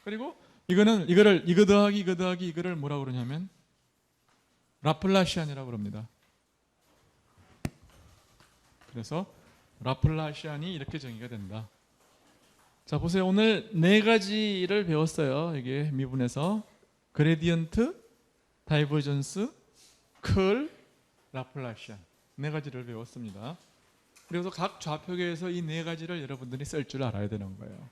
그리고 이거 더하기 이거를 뭐라고 그러냐면 라플라시안이라고 그럽니다. 그래서 라플라시안이 이렇게 정의가 된다. 자, 보세요. 오늘 네 가지를 배웠어요. 이게 미분에서 그레디언트, 다이버전스, 컬, 라플라시안 네 가지를 배웠습니다. 그래서 각 좌표계에서 이 네 가지를 여러분들이 쓸 줄 알아야 되는 거예요.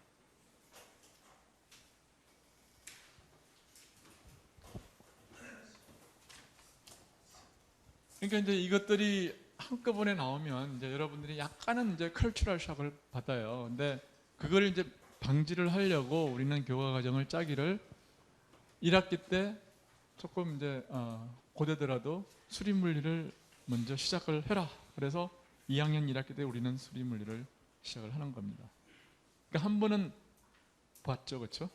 그러니까 이제 이것들이 한꺼번에 나오면 이제 여러분들이 약간은 이제 컬처럴 shock을 받아요. 근데 그걸 이제 방지를 하려고 우리는 교과 과정을 짜기를 1학기 때 조금 이제 고되더라도 수리 물리를 먼저 시작을 해라. 그래서 2학년 1학기 때 우리는 수리 물리를 시작을 하는 겁니다. 그러니까 한 번은 봤죠, 그렇죠?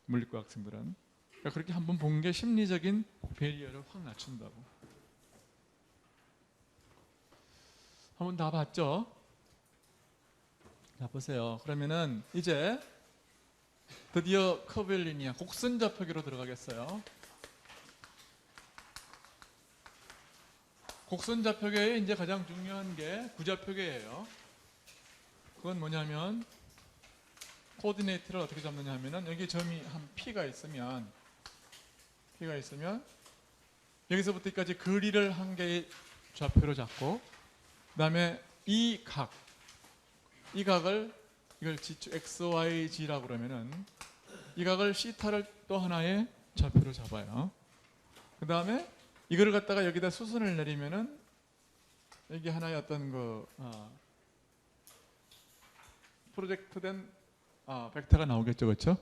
물리과 학생들은. 그러니까 그렇게 한 번 본 게 심리적인 베리어를 확 낮춘다고. 한 번 다 봤죠? 자, 보세요. 그러면은 이제 드디어 커브의 리니아 곡선 좌표계로 들어가겠어요. 곡선 좌표계의 이제 가장 중요한 게 구좌표계예요. 그건 뭐냐면 코디네이트를 어떻게 잡느냐 하면은, 여기 점이 한 P가 있으면 여기서부터 여기까지 거리를 한 개의 좌표로 잡고, 그 다음에 이 각을 이걸 XYG라고 그러면은 이 각을 시타를 또 하나의 좌표로 잡아요. 그 다음에 이거를 갖다가 여기다 수선을 내리면은 이게 하나의 어떤 프로젝트된 벡터가 나오겠죠, 그렇죠?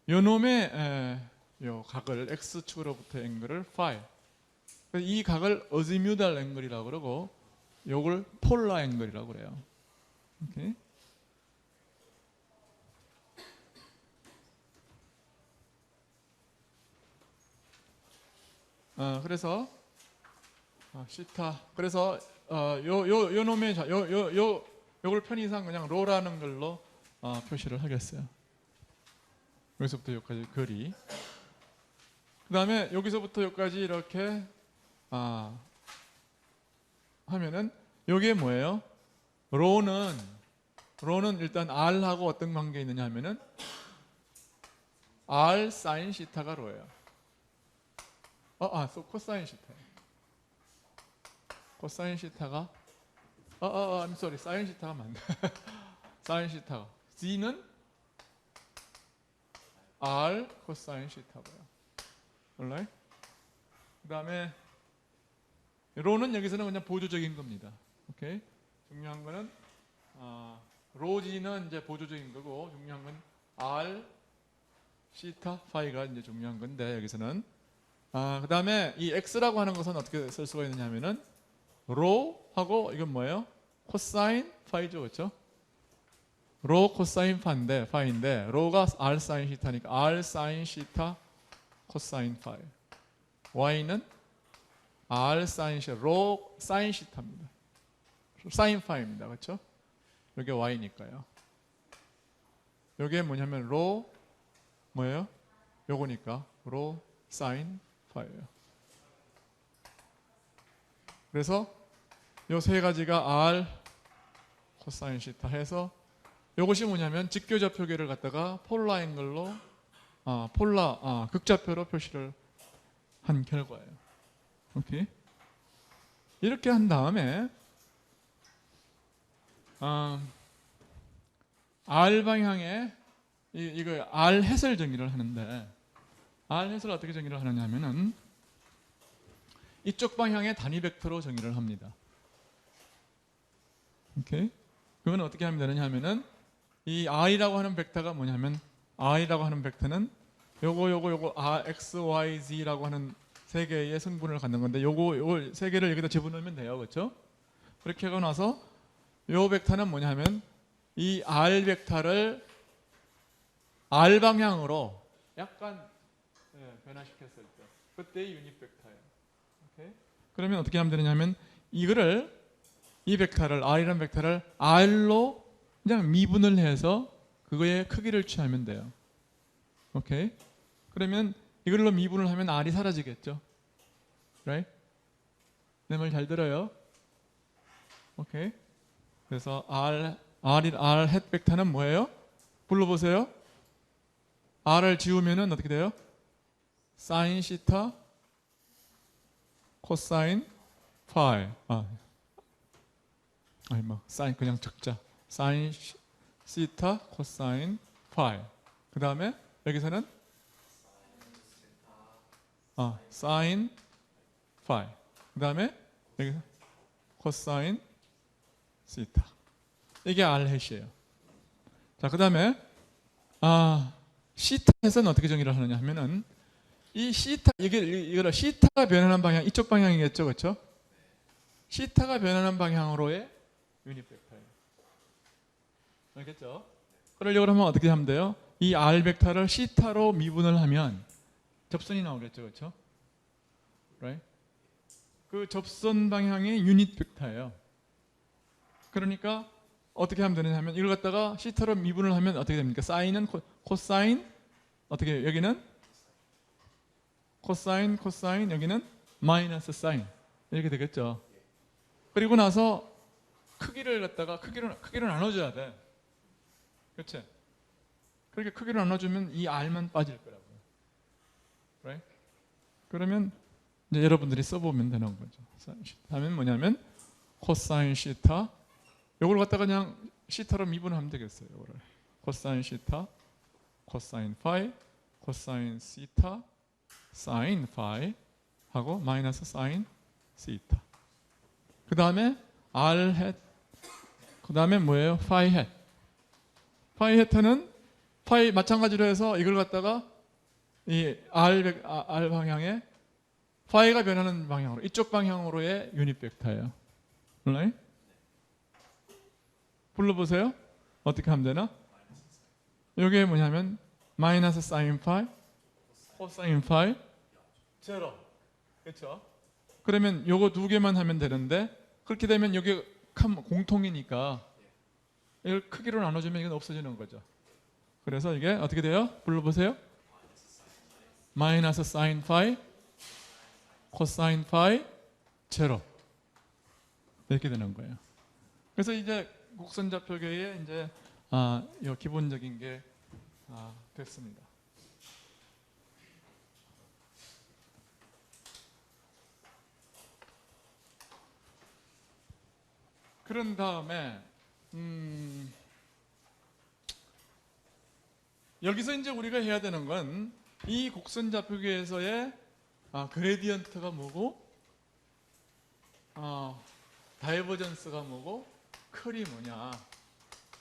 요 놈의 요 각을 x축으로부터 앵글을 phi, 이 각을 어지뮤달 앵글이라고 그러고 요걸 폴라 앵글이라고 그래요. 오케이? 그래서 시타, 그래서 요 놈의 요걸 편의상 그냥 로라는 걸로 표시를 하겠어요. 여기서부터 여기까지 거리. 그 다음에 여기서부터 여기까지 이렇게 하면은 요게 뭐예요? 로는 일단 R하고 어떤 관계 있느냐 하면은 R 사인 시타가 로예요. 코사인 시타. 코사인 시타가 I'm sorry. 사인 시타가 맞네. 사인 시타가 C는 R 코사인 시타고요. alright? 그다음에 로는 여기서는 그냥 보조적인 겁니다. 오케이? 중요한 거는 로지는 이제 보조적인 거고 중요한 건 R 시타 파이가 이제 중요한 건데 여기서는 그다음에 이 x라고 하는 것은 어떻게 쓸 수가 있느냐면은 로하고 이건 뭐예요? 코사인 파이죠, 그렇죠? 로 코사인 파인데 로가 r 사인 시타니까 r 사인 시타 코사인 파이. y는 r 사인 시타 로 사인 시타입니다. 사인 파이입니다, 그렇죠? 이게 y니까요. 이게 뭐냐면 로 뭐예요? 요거니까 로 사인 파이예요. 그래서 요 세 가지가 r 코사인 시타 해서 요것이 뭐냐면 직교좌표계를 갖다가 폴라 앵글로 극좌표로 표시를 한 결과예요. 오케이? 이렇게 한 다음에 r 방향에 이거 r 해설 정의를 하는데 r 해설을 어떻게 정의를 하느냐면은 이쪽 방향의 단위 벡터로 정의를 합니다. 오케이? 그건 어떻게 하면 되느냐 하면은 이 i라고 하는 벡터가 뭐냐면 i라고 하는 벡터는 요거 x, y, z라고 하는 세 개의 성분을 갖는 건데 요거 세 개를 여기다 집어넣으면 돼요. 그렇죠? 그렇게 하고 나서 요 벡터는 뭐냐면 이 r 벡터를 r 방향으로 약간 변화시켰을 때 그때의 유닛 벡터예요. 오케이? 그러면 어떻게 하면 되느냐면 이 벡터를 r이라는 벡터를 r로 그냥 미분을 해서 그거의 크기를 취하면 돼요. 오케이? 그러면 이걸로 미분을 하면 r이 사라지겠죠. right? 내 말 잘 들어요? 오케이? 그래서 r 햇 벡터는 뭐예요? 불러보세요. r을 지우면은 어떻게 돼요? 사인 시타 코사인 파이. 사인 그냥 적자. 사인 시타 코사인 파이. 그 다음에 여기서는 사인 파이. 그 다음에 여기서 코사인 시타. 이게 r 햇이에요. 자, 그 다음에 시타에서는 어떻게 정의를 하느냐 하면은 이 시타 이거를 시타가 변하는 방향 이쪽 방향이겠죠, 그렇죠? 시타가 변하는 방향으로의 유닛 벡터예요. 알겠죠? 그러려고 하면 어떻게 하면 돼요? 이 r 벡터를 시타로 미분을 하면 접선이 나오겠죠, 그렇죠? right? 그 접선 방향의 유닛 벡터예요. 그러니까 어떻게 하면 되느냐 하면 이걸 갖다가 시타로 미분을 하면 어떻게 됩니까? 사인은 코사인 어떻게 여기는 코사인 여기는 마이너스 사인 이렇게 되겠죠. 그리고 나서 크기를 갖다가 크기로 나눠줘야 돼. 그렇지? 그렇게 크기로 나눠주면 이 r만 빠질 거라고요. right? 그러면 이제 여러분들이 써보면 되는 거죠. 하면 뭐냐면 코사인 시타 요걸 갖다가 그냥 시타로 미분하면 되겠어요. 요거를 코사인 시타 코사인 파이 코사인 시타 사인 파이 하고 마이너스 사인 시타. 그 다음에 r 햇. 그 다음에 뭐예요? 파이 햇. 파이 햇은 파이 마찬가지로 해서 이걸 갖다가 이 r 방향에 파이가 변하는 방향으로 이쪽 방향으로의 유닛 벡터예요. right? 불러보세요. 어떻게 하면 되나? 이게 뭐냐면 마이너스 사인 파이 코사인 파이 제로. 그렇죠? 그러면 요거 두 개만 하면 되는데 그렇게 되면 여기 공통이니까 이걸 크기로 나눠주면 이건 없어지는 거죠. 그래서 이게 어떻게 돼요? 불러보세요. 마이너스 사인 파이 코사인 파이 제로 이렇게 되는 거예요. 그래서 이제 곡선좌표계의 이제 이 기본적인 게 됐습니다. 그런 다음에 여기서 이제 우리가 해야 되는 건 이 곡선 좌표계에서의 그레디언트가 뭐고, 다이버전스가 뭐고, 컬이 뭐냐,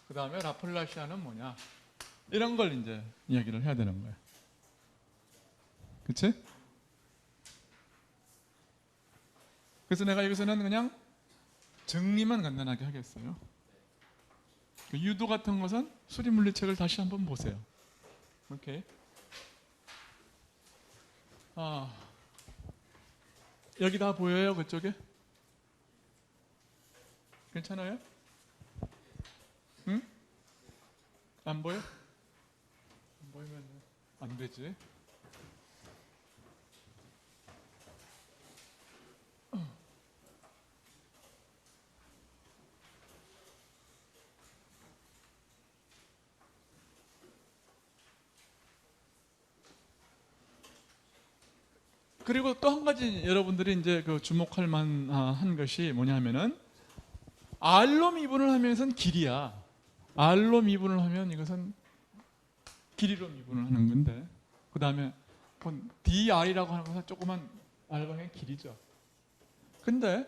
그 다음에 라플라시아는 뭐냐, 이런 걸 이제 이야기를 해야 되는 거예요. 그치? 그래서 내가 여기서는 그냥 정리만 간단하게 하겠어요. 그 유도 같은 것은 수리물리책을 다시 한번 보세요. 오케이. 여기 다 보여요? 그쪽에? 괜찮아요? 응? 안 보여? 안 보이면 안 되지. 그리고 또 한 가지 여러분들이 이제 그 주목할 만한 것이 뭐냐면은 R로 미분을 하면서는 길이야. R로 미분을 하면 이것은 길이로 미분을 하는 건데, 그 다음에 DR이라고 하는 것은 조그만 R방의 길이죠. 근데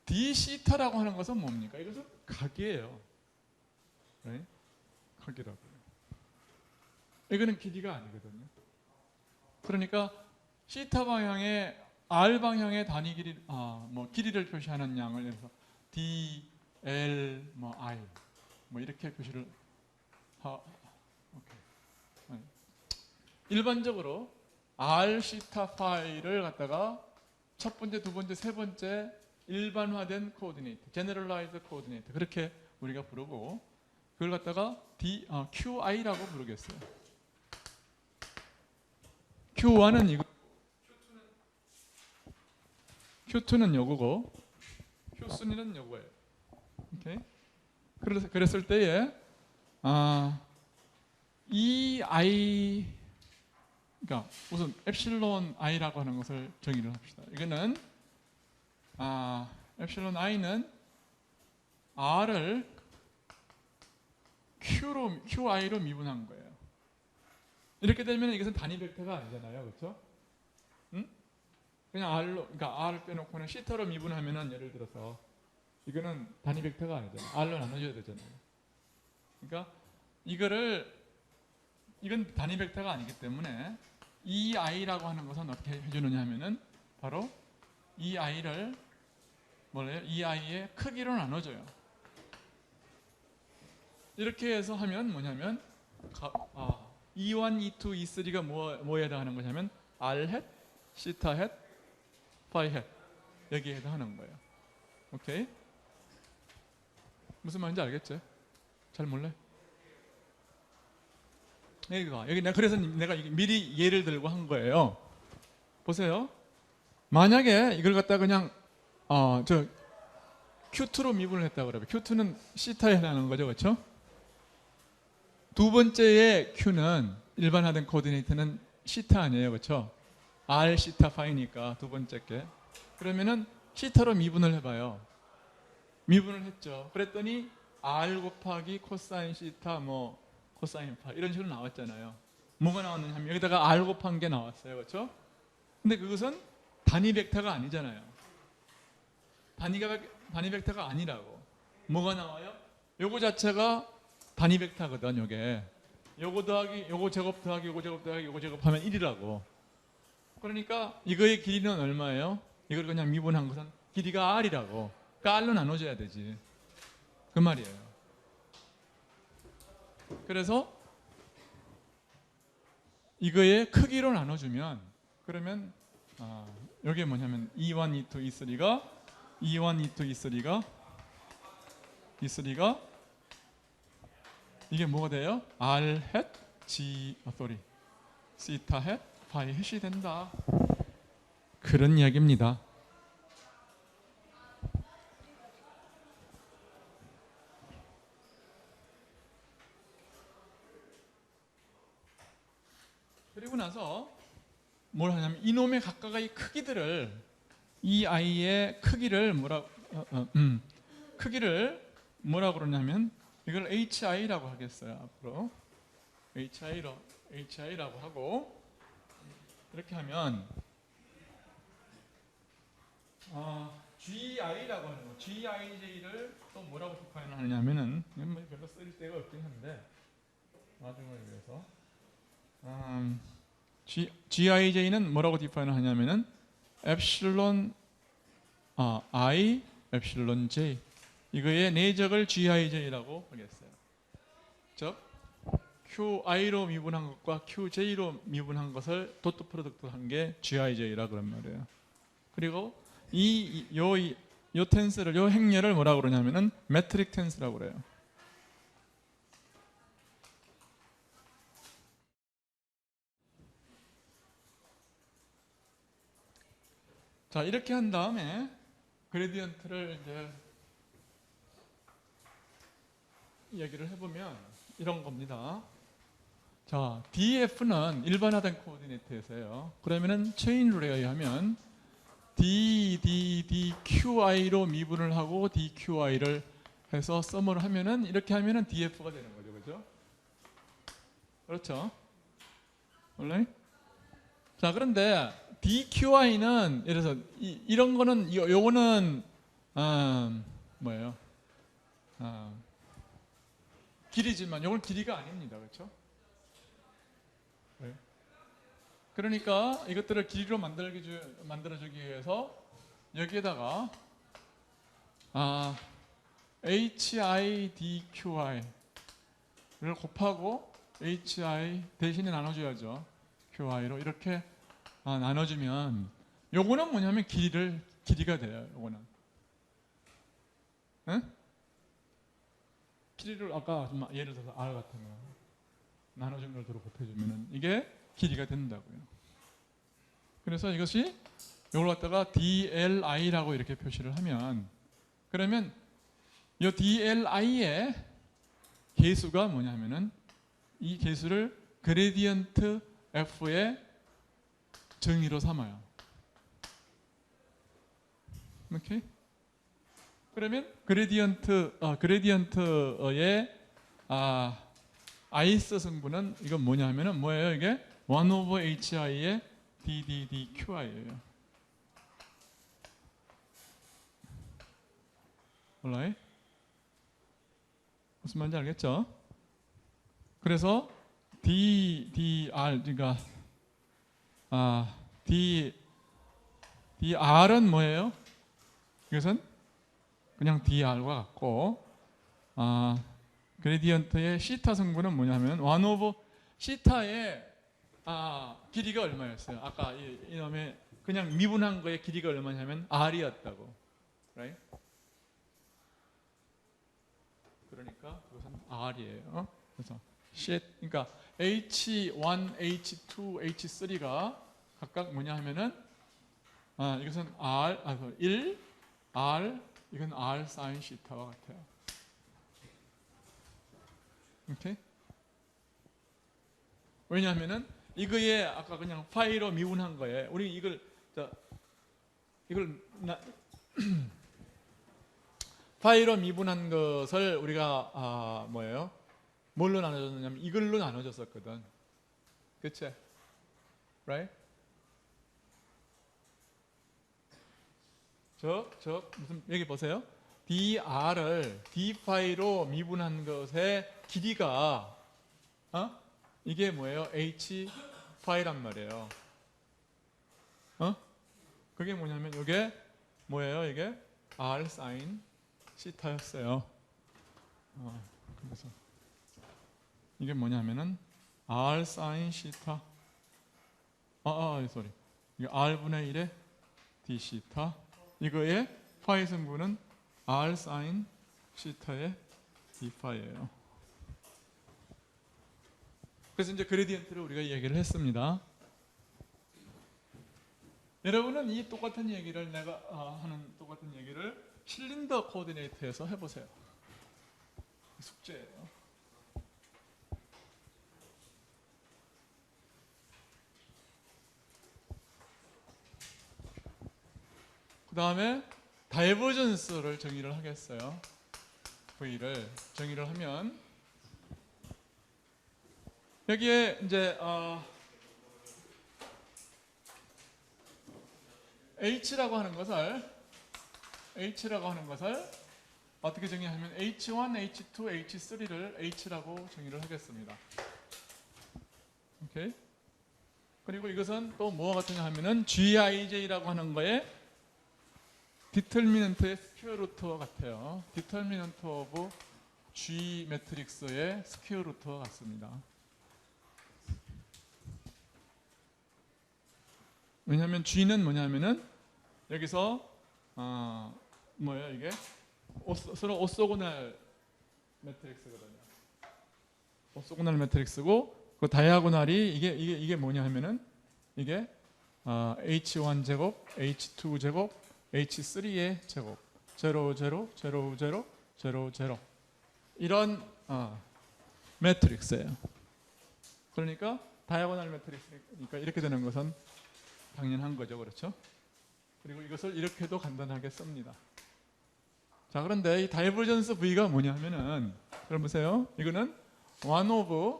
D시타라고 하는 것은 뭡니까? 이것은 각이에요. 네? 각이라고요. 이거는 길이가 아니거든요. 그러니까 시타 방향의 R 방향의 단위 길이, 길이를 표시하는 양을 해서 D, L, I 이렇게 표시를 오케이. 네. 일반적으로 R 시타 파이를 갖다가 첫 번째, 두 번째, 세 번째 일반화된 코오디네이트, 제너럴라이즈 코오디네이트, 그렇게 우리가 부르고, 그걸 갖다가 QI라고 부르겠어요. Q1은 이거, Q2는 요거고, Q3는 요거예요. 오케이? 그랬을 때에 이 I, 그러니까 우선 엡실론 I라고 하는 것을 정의를 합시다. 이거는 엡실론 I는 R을 QI로 미분한 거예요. 이렇게 되면 이것은 단위 벡터가 아니잖아요, 그렇죠? 응? 그냥 그러니까 R을 빼놓고는 시타로 미분하면은, 예를 들어서 이거는 단위 벡터가 아니잖아요. R로 나눠줘야 되잖아요. 그러니까 이건 단위 벡터가 아니기 때문에 이 I라고 하는 것은 어떻게 해주느냐 하면은 바로 이 I를 이 I의 크기로 나눠줘요. 이렇게 해서 하면 뭐냐면 E1, E2, E3가 뭐에 해당하는 거냐면 R 햇, 시타 햇, 파이 햇, 여기에 해당하는 거예요. 오케이? 무슨 말인지 알겠죠? 잘 몰래? 여기 그래서 내가 미리 예를 들고 한 거예요. 보세요. 만약에 이걸 갖다 그냥 Q2로 미분을 했다 그러면 Q2는 시타에 해당하는 거죠, 그렇죠? 두 번째의 Q는 일반화된 코오디네이트는 시타 아니에요, 그렇죠? R 시타 파이니까 두 번째 게. 그러면은 시타로 미분을 해봐요. 미분을 했죠. 그랬더니 R 곱하기 코사인 시타 코사인 파 이런 식으로 나왔잖아요. 뭐가 나왔느냐 하면 여기다가 R 곱한 게 나왔어요, 그렇죠? 근데 그것은 단위 벡터가 아니잖아요. 단위 벡터가 아니라고. 뭐가 나와요? 요거 자체가 단위 벡터거든, 요게. 요거 더하기 요거 제곱 더하기 요거 제곱 더하기 요거 제곱하면 1이라고. 그러니까 이거의 길이는 얼마예요? 이걸 그냥 미분한 것은 길이가 R이라고. 그러니까 R로 나눠줘야 되지. 그 말이에요. 그래서 이거의 크기로 나눠주면, 그러면 여기 뭐냐면 E1, E2, E1, E2, E3가 이게 뭐가 돼요? R 햇, 시타 햇, 파이 햇이 된다. 그런 이야기입니다. 그리고 나서 뭘 하냐면 이놈의 각각의 크기들을, 이 아이의 크기를 크기를 뭐라고 그러냐면 이걸 HI라고 하겠어요. 앞으로 HI라고 하고 이렇게 하면 GI라고 하는 거. GIJ를 또 뭐라고 디파인 하느냐면은 뭐 별로 쓸 데가 없긴 한데 나중을 위해서 GIJ는 뭐라고 디파인 하냐면은 엡실론 I 엡실론 J 이거의 내적을 GIJ라고 하겠어요. 즉 QI로 미분한 것과 QJ로 미분한 것을 도트 프로덕트 한 게 GIJ라 그런 말이에요. 그리고 요 텐스를 요 행렬을 뭐라고 그러냐면은 메트릭 텐스라고 그래요. 자, 이렇게 한 다음에 그레디언트를 이제 얘기를 해보면 이런 겁니다. 자, DF는 일반화된 코오디네이트에서요. 그러면은 체인 룰에 의하면 DQI로 미분을 하고 DQI를 해서 썸을 하면은 이렇게 하면은 DF가 되는 거죠, 그렇죠? 그렇죠? 원래? 자, 그런데 DQI는 예를 들어서 이런 거는 요거는 뭐예요? 길이지만 요건 길이가 아닙니다, 그렇죠? 네. 그러니까 이것들을 길이로 만들어주기 위해서 여기에다가 HIDQI를 곱하고 HI 대신에 나눠줘야죠. QI로 이렇게 나눠주면 요거는 뭐냐면 길이가 돼요. 요거는 응? 길이를 아까 좀 예를 들어서 R 같은 거 나눠준 걸 도로 곱해주면은 이게 길이가 된다고요. 그래서 이것이 이걸 갖다가 DLI라고 이렇게 표시를 하면 그러면 이 DLI의 계수가 뭐냐면은 이 계수를 그레디언트 F의 정의로 삼아요. 오케이? 그러면 그레디언트의 Ith 성분은 이건 뭐냐면은 뭐예요? 이게 1 over HI의 DDDQI예요. alright? 무슨 말인지 알겠죠? 그래서 DDR 그러니까 DR은 뭐예요? 이것은 그냥 DR과 같고 그레디언트의 시타 성분은 뭐냐면 1 over 시타의 길이가 얼마였어요? 아까 이놈의 그냥 미분한 거의 길이가 얼마냐면 R이었다고. right? 그러니까 그것은 R이에요. 그래서 그러니까 H1, H2, H3가 각각 뭐냐 하면은 이것은 R, 1, R, 이건 R 사인 시타와 같아요. 오케이? 왜냐하면은 이거에 아까 그냥 파이로 미분한 거에 우리 이걸 파이로 미분한 것을 우리가 뭐예요? 뭘로 나눠줬느냐면 이걸로 나눠줬었거든. 그치? right? 무슨 여기 보세요. DR을 D파이로 미분한 것의 길이가 이게 뭐예요? H파이란 말이에요. 그게 뭐냐면 이게 뭐예요? 이게 R 사인 시타였어요. 그래서 이게 뭐냐면은 R 사인 시타 sorry. 이게 R분의 1의 D 시타 이거의 파이 성분은 R 사인 시타의 D 파이예요. 그래서 이제 그레디언트를 우리가 얘기를 했습니다. 여러분은 이 똑같은 얘기를 내가 하는 똑같은 얘기를 실린더 코오디네이터에서 해보세요. 숙제예요. 그 다음에 다이버전스를 정의를 하겠어요. V를 정의를 하면 여기에 이제 H라고 하는 것을 어떻게 정의하면 H1, H2, H3를 H라고 정의를 하겠습니다. 오케이. 그리고 이것은 또 뭐와 같으냐 하면은 GIJ라고 하는 거에 디터미넌트의 스퀘어 루트와 같아요. 디터미넌트 오브 G 매트릭스의 스퀘어 루트와 같습니다. 왜냐하면 G는 뭐냐면은 여기서 뭐예요 이게? 서로 오소고날 매트릭스거든요. 오소고날 매트릭스고 그 다이아고날이 이게 뭐냐 하면은 이게 H1 제곱, H2 제곱, H3의 제곱, 0, 0, 0, 0, 0, 0 이런 매트릭스예요. 그러니까 다이아고날 매트릭스니까 이렇게 되는 것은 당연한 거죠, 그렇죠? 그리고 이것을 이렇게도 간단하게 씁니다. 자, 그런데 이 다이버전스 V가 뭐냐 하면은 여러분 보세요. 이거는 1 over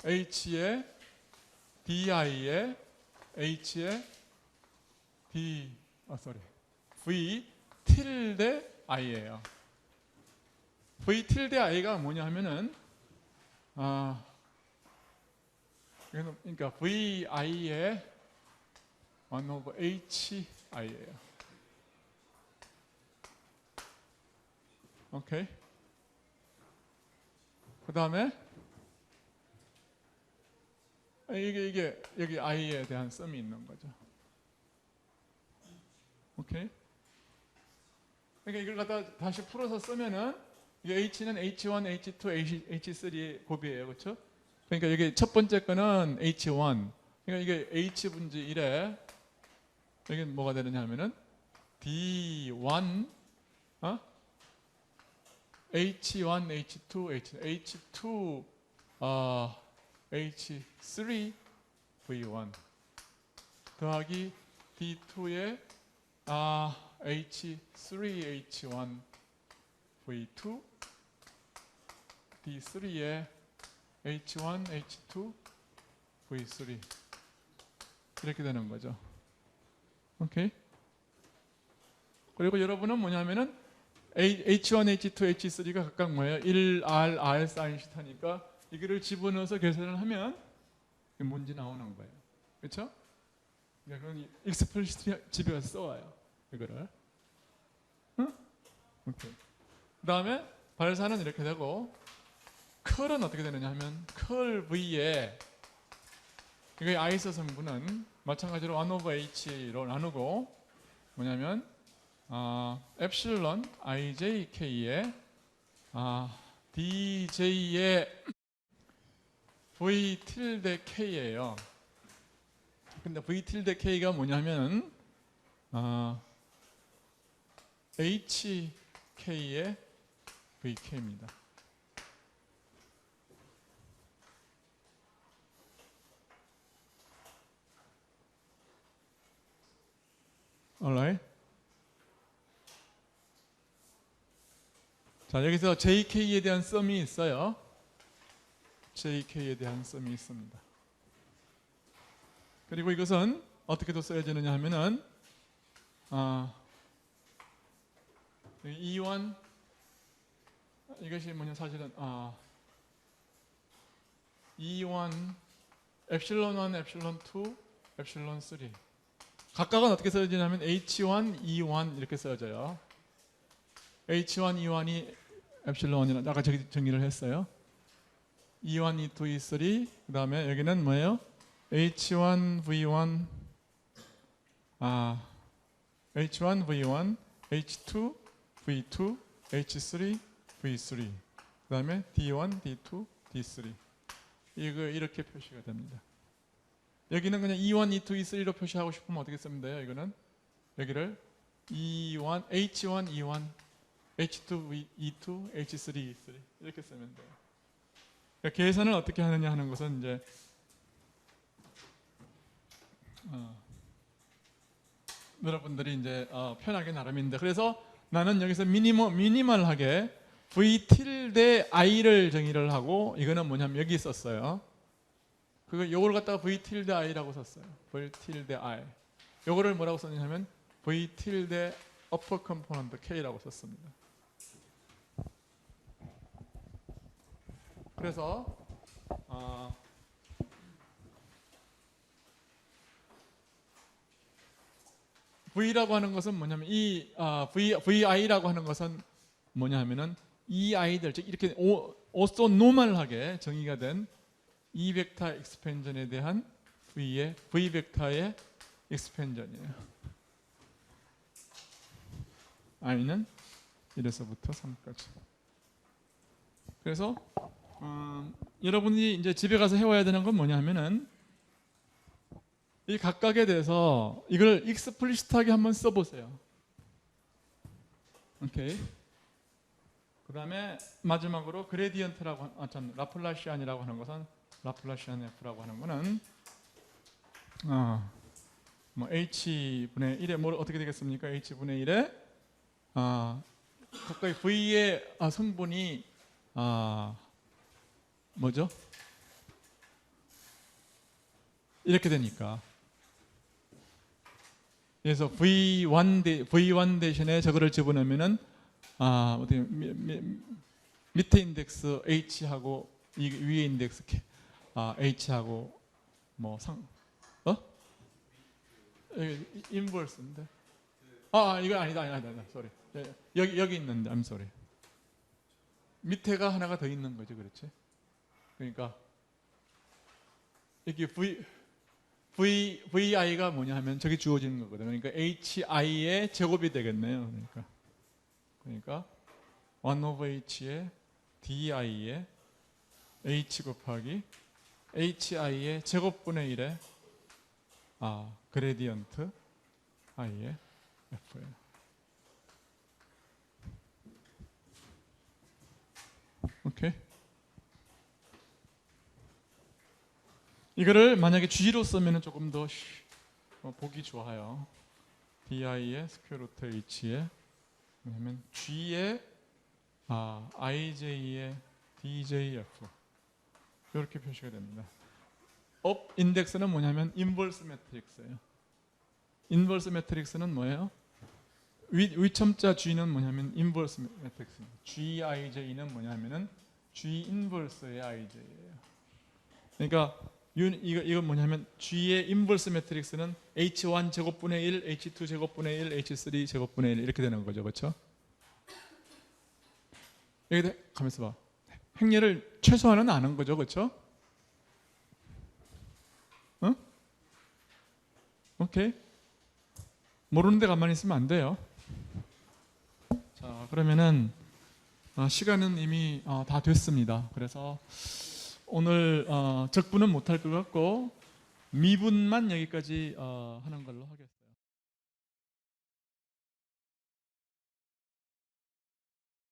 H의 DI의 H의 V tilde I예요. V tilde I가 뭐냐 하면은 그러니까 VI의 1 over HI예요. 오케이. 그 다음에 이게 여기 I에 대한 썸이 있는 거죠. 오케이. 그러니까 이걸 갖다 다시 풀어서 쓰면은 이게 H는 H1, H2, H3 곱이에요, 그렇죠? 그러니까 여기 첫 번째 거는 H1. 그러니까 이게 H 분지 1에 여기 뭐가 되느냐 하면은 D1 H1, H2, H2 H3 V1 더하기 D2의 H3 H1 V2 D3의 H1 H2 V3 이렇게 되는 거죠. 오케이. 그리고 여러분은 뭐냐면은 H1, H2, H3가 각각 뭐예요? 1R, R 사인 시타니까 이거를 집어넣어서 계산을 하면 뭔지 나오는 거예요. 그렇죠? 그건 익스플리시트 집에 가서 써와요. 이거를. 응? 오케이. 그 다음에 발사는 이렇게 되고 컬은 어떻게 되느냐 하면 컬 V에 이거 아이소 성분은 마찬가지로 1 over H로 나누고 뭐냐면 엡실론 IJK의 DJ의 V tilde K예요. 근데 V tilde K가 뭐냐면 HK의 VK입니다. alright. 자, 여기서 JK에 대한 썸이 있어요. JK에 대한 썸이 있습니다. 그리고 이것은 어떻게도 써야되느냐 하면은 E1 이것이 뭐냐 사실은 E1 엡실론 1, 엡실론 2, 엡실론 3 각각은 어떻게 써지냐면 H1, E1 이렇게 써져요. H1, E1이 엡실론 1이라 아까 정의를 했어요. E1, E2, E3 그 다음에 여기는 뭐예요? H1, V1 H1, V1 H2, V2 H3, V3 그 다음에 D1, D2, D3 이거 이렇게 표시가 됩니다. 여기는 그냥 E1, E2, E3로 표시하고 싶으면 어떻게 쓰면 돼요? 이거는 여기를 E1, H1, E1 H2, E2, H3, E3 이렇게 쓰면 돼요. 그러니까 계산을 어떻게 하느냐 하는 것은 이제 여러분들이 이제 편하게 나름인데, 그래서 나는 여기서 미니멀하게 v tilde i를 정의를 하고, 이거는 뭐냐면 여기 있었어요. 요걸 갖다가 v tilde i라고 썼어요. v tilde i. 요거를 뭐라고 썼냐면 v tilde upper component k라고 썼습니다. 그래서 V라고 하는 것은 뭐냐면 VI라고 하는 것은 뭐냐 하면은 이 아이들, 즉 이렇게 오소노멀하게 정의가 된 E 벡터 익스펜전에 대한 V 벡터의 익스펜전이에요. I는 1에서부터 3까지. 그래서 여러분이 이제 집에 가서 해와야 되는 건 뭐냐 하면은 이 각각에 대해서 이걸 익스플리시트하게 한번 써보세요. 오케이. 그 다음에 마지막으로 그레디언트라고 라플라시안이라고 하는 것은 라플라시안 F라고 하는 것은 뭐 H분의 1에 뭐 어떻게 되겠습니까? H분의 1에 각각의 V의 성분이 뭐죠? 이렇게 되니까. 그래서 V1 대신에 저거를 집어넣으면은 어떻게 밑에 인덱스 H하고 이 위에 인덱스 H하고 뭐 인버스인데. 이거 아니다. sorry. 여기 있는데, I'm sorry. 밑에가 하나가 더 있는 거죠, 그렇지? 그러니까 이게 VI가 뭐냐 하면 저기 주어지는 거거든요. 그러니까 HI의 제곱이 되겠네요. 그러니까 1 over H의 DI의 H 곱하기 HI의 제곱분의 1의 그레디언트 I의 F예요. 오케이. 이거를 만약에 G로 쓰면 조금 더 보기 좋아요. DI의 스퀘어 루트 H의 뭐냐면 G의 IJ의 DJF 이렇게 표시가 됩니다. 업 인덱스는 뭐냐면 인버스 매트릭스예요. 인버스 매트릭스는 뭐예요? 위첨자 G는 뭐냐면 인버스 매트릭스입니다. GIJ는 뭐냐면은 G 인버스의 IJ예요. 그러니까 이건 뭐냐면 G의 인버스 매트릭스는 H1 제곱분의 1, H2 제곱분의 1, H3 제곱분의 1 이렇게 되는 거죠, 그렇죠? 여기 가면서 봐. 행렬을 최소한은 아는 거죠, 그렇죠? 응? 오케이. 모르는데 가만히 있으면 안 돼요. 자, 그러면은 시간은 이미 다 됐습니다. 그래서 오늘 적분은 못할 것 같고 미분만 여기까지 하는 걸로 하겠습니다.